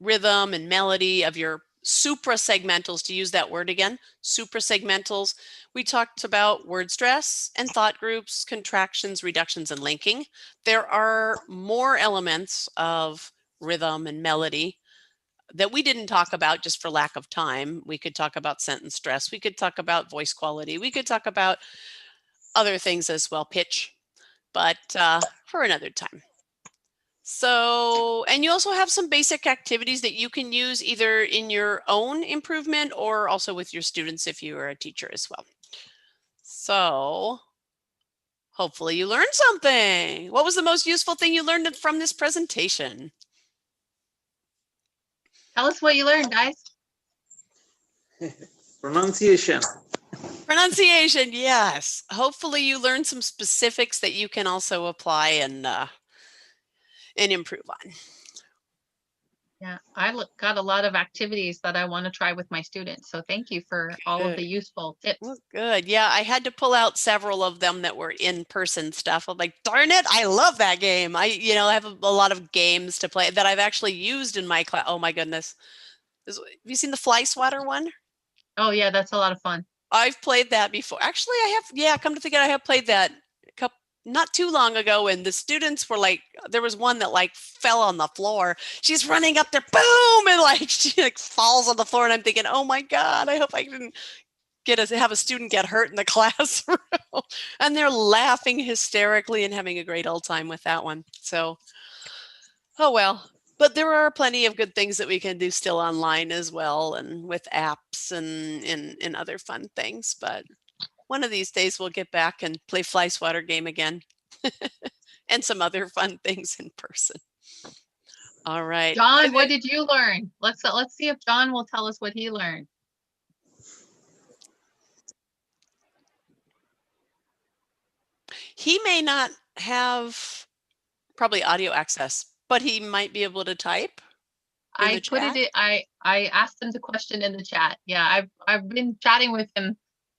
rhythm and melody, of your suprasegmentals, to use that word again, suprasegmentals. We talked about word stress and thought groups, contractions, reductions, and linking. There are more elements of rhythm and melody that we didn't talk about just for lack of time. We could talk about sentence stress. We could talk about voice quality. We could talk about other things as well, pitch, but for another time. So, and you also have some basic activities that you can use either in your own improvement or also with your students if you are a teacher as well. So hopefully you learned something. What was the most useful thing you learned from this presentation? Tell us what you learned, guys. Pronunciation. Pronunciation, yes. Hopefully you learned some specifics that you can also apply and improve on. Yeah, I got a lot of activities that I want to try with my students. So thank you for all of the useful tips. Well, good. Yeah, I had to pull out several of them that were in-person stuff. I'm like, darn it, I love that game. I have a lot of games to play that I've actually used in my class. Oh my goodness. Have you seen the Fly Swatter one? Oh yeah, that's a lot of fun. I've played that before. Actually, I have. Yeah, come to think of it, I have played that not too long ago, and the students were like, there was one that like fell on the floor. She's running up there, boom, and like she like falls on the floor, and I'm thinking, oh my God, I hope I didn't have a student get hurt in the classroom. And they're laughing hysterically and having a great old time with that one. So, oh well. But there are plenty of good things that we can do still online as well, and with apps and other fun things. But one of these days we'll get back and play Fly Swatter game again and some other fun things in person. All right. John, what did you learn? Let's see if John will tell us what he learned. He may not have probably audio access, but he might be able to type. I asked him the question in the chat. Yeah, I've been chatting with him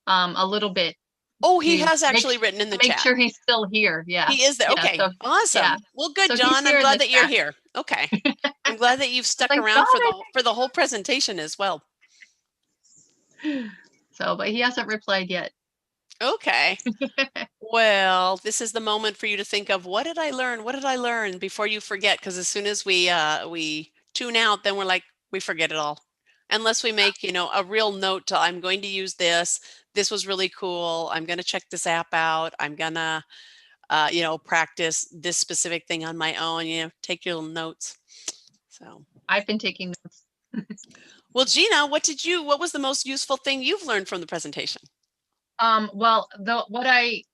a little bit. Oh, he has actually written in the chat. Make sure he's still here. Yeah. He is there. Yeah, okay. So, awesome. Yeah. Well, good, So John. I'm glad that you're chat. here. Okay. I'm glad that you've stuck Like, around for the whole presentation as well. So, but he hasn't replied yet. Okay. Well, this is the moment for you to think of, what did I learn? What did I learn before you forget? Because as soon as we tune out, then we're like, we forget it all. Unless we make, a real note to, I'm going to use this. This was really cool. I'm going to check this app out. I'm going to, practice this specific thing on my own, take your little notes. So I've been taking notes. Well, Gina, what was the most useful thing you've learned from the presentation? Well, what I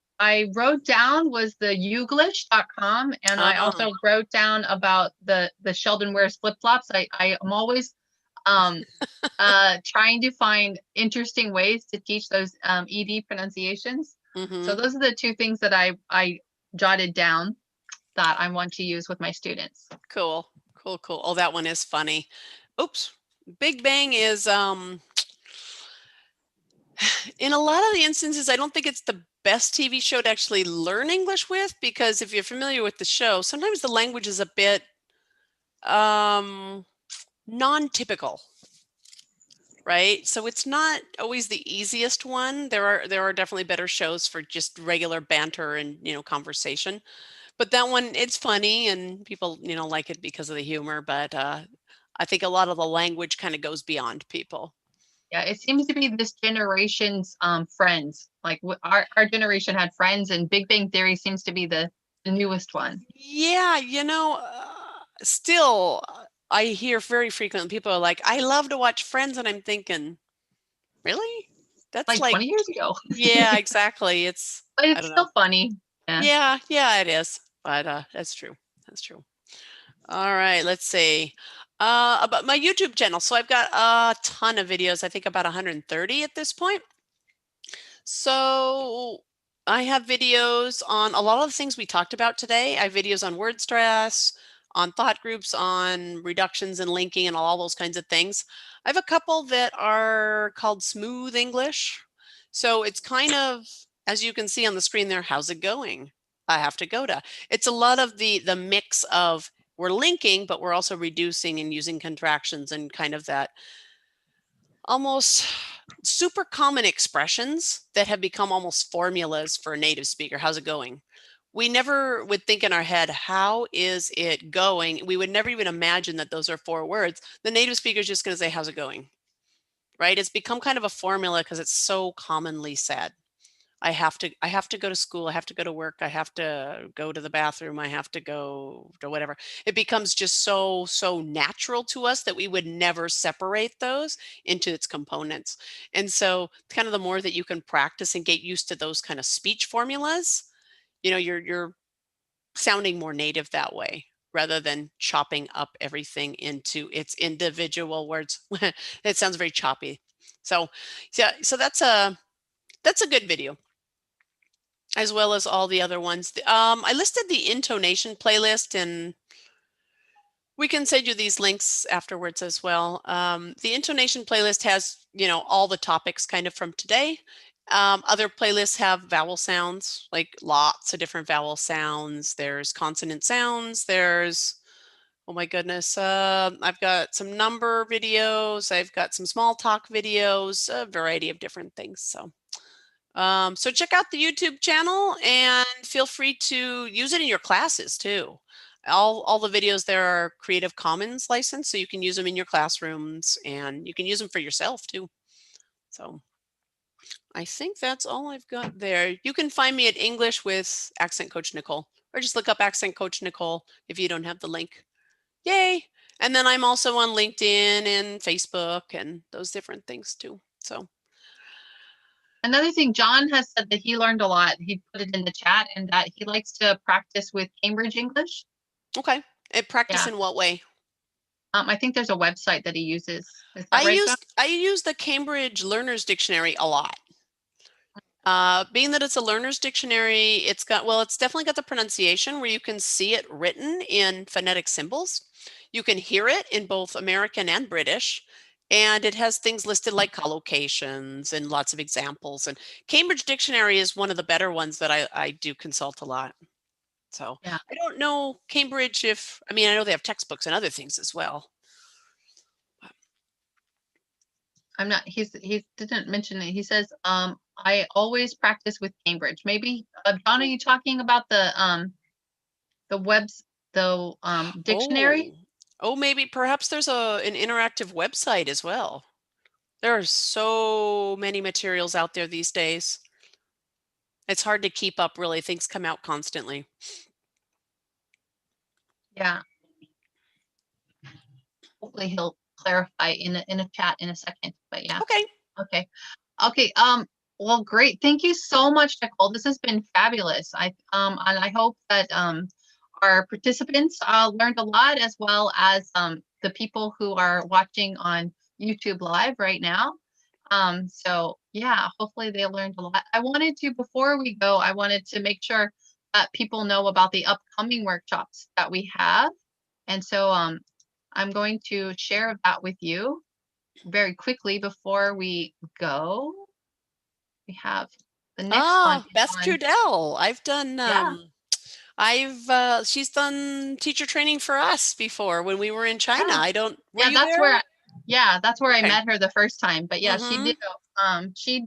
wrote down was the Youglish.com, and I also wrote down about the Sheldon Wears flip-flops. trying to find interesting ways to teach those ED pronunciations. So those are the two things that I jotted down that I want to use with my students. Cool. Oh, that one is funny. Oops. Big Bang is in a lot of the instances, I don't think it's the best TV show to actually learn English with, because if you're familiar with the show, sometimes the language is a bit non-typical, right? So it's not always the easiest one. There are definitely better shows for just regular banter and, conversation. But that one, it's funny and people, like it because of the humor. But I think a lot of the language kind of goes beyond people. Yeah, it seems to be this generation's Friends. Like our generation had Friends, and Big Bang Theory seems to be the newest one. Yeah, still I hear very frequently people are like, I love to watch Friends, and I'm thinking, really? That's like 20 years ago. Yeah, exactly. But it's still funny. Yeah, it is. But that's true. All right, let's see. About my YouTube channel. So I've got a ton of videos, I think about 130 at this point. So I have videos on a lot of the things we talked about today. I have videos on word stress, on thought groups, on reductions and linking and all those kinds of things. I have a couple that are called Smooth English. So it's kind of, as you can see on the screen there, how's it going? I have to go to. It's a lot of the mix of we're linking, but we're also reducing and using contractions and kind of that almost super common expressions that have become almost formulas for a native speaker. How's it going? We never would think in our head, how is it going? We would never even imagine that those are 4 words. The native speaker is just going to say, how's it going? Right? It's become kind of a formula because it's so commonly said. I have to go to school. I have to go to work. I have to go to the bathroom. I have to go to whatever. It becomes just so natural to us that we would never separate those into its components. And so kind of the more that you can practice and get used to those kind of speech formulas, you're sounding more native that way rather than chopping up everything into its individual words. It sounds very choppy. So that's a good video, as well as all the other ones. I listed the intonation playlist, and we can send you these links afterwards as well. The intonation playlist has, all the topics kind of from today. Other playlists have vowel sounds, like lots of different vowel sounds. There's consonant sounds. There's, oh my goodness, I've got some number videos. I've got some small talk videos, a variety of different things. So check out the YouTube channel and feel free to use it in your classes too. All the videos there are Creative Commons licensed, so you can use them in your classrooms and you can use them for yourself too. So I think that's all I've got there. You can find me at English with Accent Coach Nicole, or just look up Accent Coach Nicole if you don't have the link. Yay! And then I'm also on LinkedIn and Facebook and those different things too. So. Another thing, John has said that he learned a lot. He put it in the chat, and that he likes to practice with Cambridge English. Okay. Practice in what way? I think there's a website that he uses. Is that right, John? I use the Cambridge Learner's Dictionary a lot. Being that it's a learner's dictionary, it's definitely got the pronunciation where you can see it written in phonetic symbols. You can hear it in both American and British. And it has things listed like collocations and lots of examples. And Cambridge Dictionary is one of the better ones that I do consult a lot. So yeah. I don't know Cambridge I know they have textbooks and other things as well. He didn't mention it. He says, I always practice with Cambridge. Maybe, John, are you talking about the dictionary? Oh, maybe perhaps there's an interactive website as well. There are so many materials out there these days. It's hard to keep up, really. Things come out constantly. Yeah. Hopefully he'll clarify in a chat in a second, but yeah. Okay. Well, great. Thank you so much, Nicole. This has been fabulous. And I hope that our participants learned a lot, as well as the people who are watching on YouTube Live right now. So yeah, hopefully they learned a lot. Before we go, I wanted to make sure that people know about the upcoming workshops that we have. And so I'm going to share that with you very quickly before we go. We have the next one. Beth Trudell. I've done, Yeah. she's done teacher training for us before when we were in China. Yeah. I don't, were Yeah, you that's there? where that's where I Okay. met her the first time. But yeah, she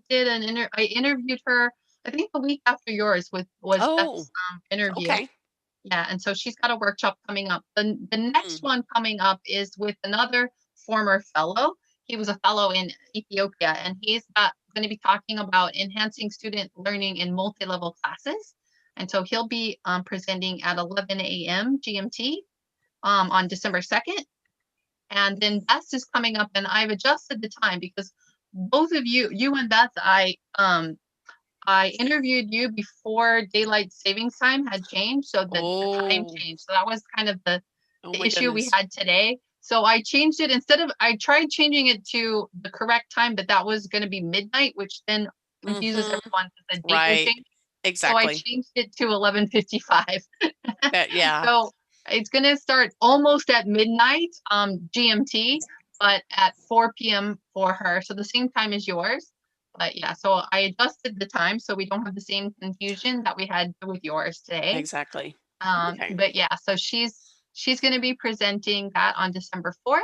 did I interviewed her, I think the week after yours was Beth's interview. Okay. Yeah, and so she's got a workshop coming up. The next one coming up is with another former fellow. He was a fellow in Ethiopia, and he's going to be talking about enhancing student learning in multi-level classes. And so he'll be presenting at 11 a.m. GMT on December 2nd. And then Beth is coming up, and I've adjusted the time because both of you and Beth, I interviewed you before daylight savings time had changed, so the time changed. So that was kind of the issue we had today. So I changed it I tried changing it to the correct time, but that was going to be midnight, which then confuses everyone because the date would change. Exactly. So I changed it to 11:55. Yeah. So it's going to start almost at midnight GMT, but at 4 p.m. for her. So the same time as yours. But yeah, so I adjusted the time so we don't have the same confusion that we had with yours today. Exactly. But yeah, so she's going to be presenting that on December 4th.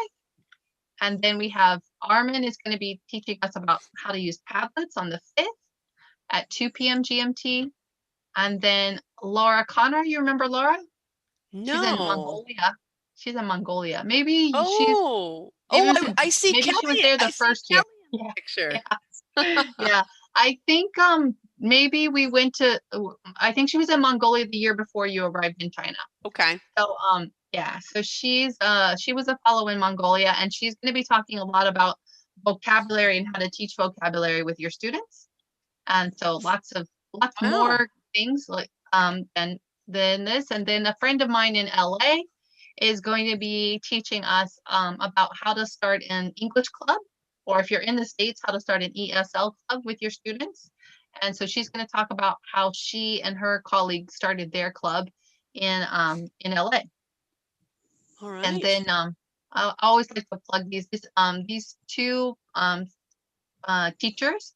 And then we have Armin is going to be teaching us about how to use Padlets on the 5th at 2 p.m. GMT. And then Laura Connor, you remember Laura? No. She's in Mongolia. She's in Mongolia. Maybe I see maybe Kelly. She was there the first year. Yeah. Picture. Yeah. Yeah. I think maybe we went to I think she was in Mongolia the year before you arrived in China. Okay. So yeah, so she was a fellow in Mongolia, and she's going to be talking a lot about vocabulary and how to teach vocabulary with your students. And so lots more things like than this. And then a friend of mine in LA is going to be teaching us about how to start an English club, or if you're in the States, how to start an ESL club with your students. And so she's going to talk about how she and her colleagues started their club in LA. All right. And then I always like to plug these two teachers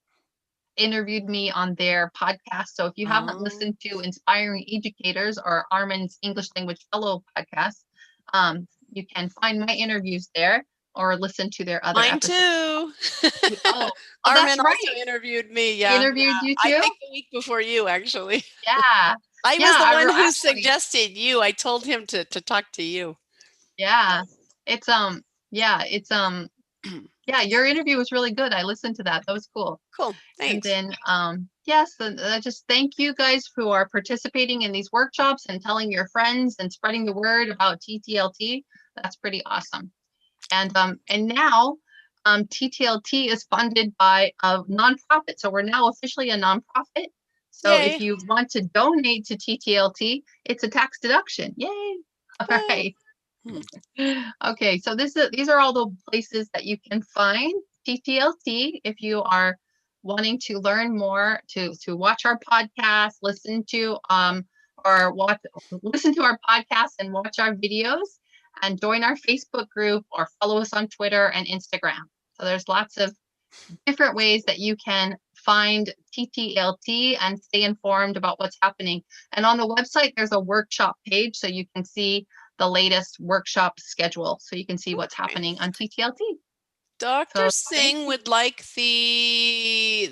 interviewed me on their podcast. So if you haven't listened to Inspiring Educators or Armin's English Language Fellow podcast, you can find my interviews there or listen to their other Mine episodes. too. Armin that's right. Also interviewed me. Yeah. Interviewed you too? I think the week before you, actually. Yeah. I was the one who suggested you. I told him to talk to you. Yeah. It's yeah, your interview was really good. I listened to that. That was cool. Cool. Thanks. And then yes, just thank you guys who are participating in these workshops and telling your friends and spreading the word about TTLT. That's pretty awesome. And now TTLT is funded by a nonprofit. So we're now officially a nonprofit. So if you want to donate to TTLT, it's a tax deduction. Yay. All right. Okay, so these are all the places that you can find TTLT if you are wanting to learn more, to watch our podcast, listen to our podcast and watch our videos, and join our Facebook group or follow us on Twitter and Instagram. So there's lots of different ways that you can find TTLT and stay informed about what's happening. And on the website, there's a workshop page, so you can see the latest workshop schedule, so you can see what's happening on TTLT. Dr. Singh would like the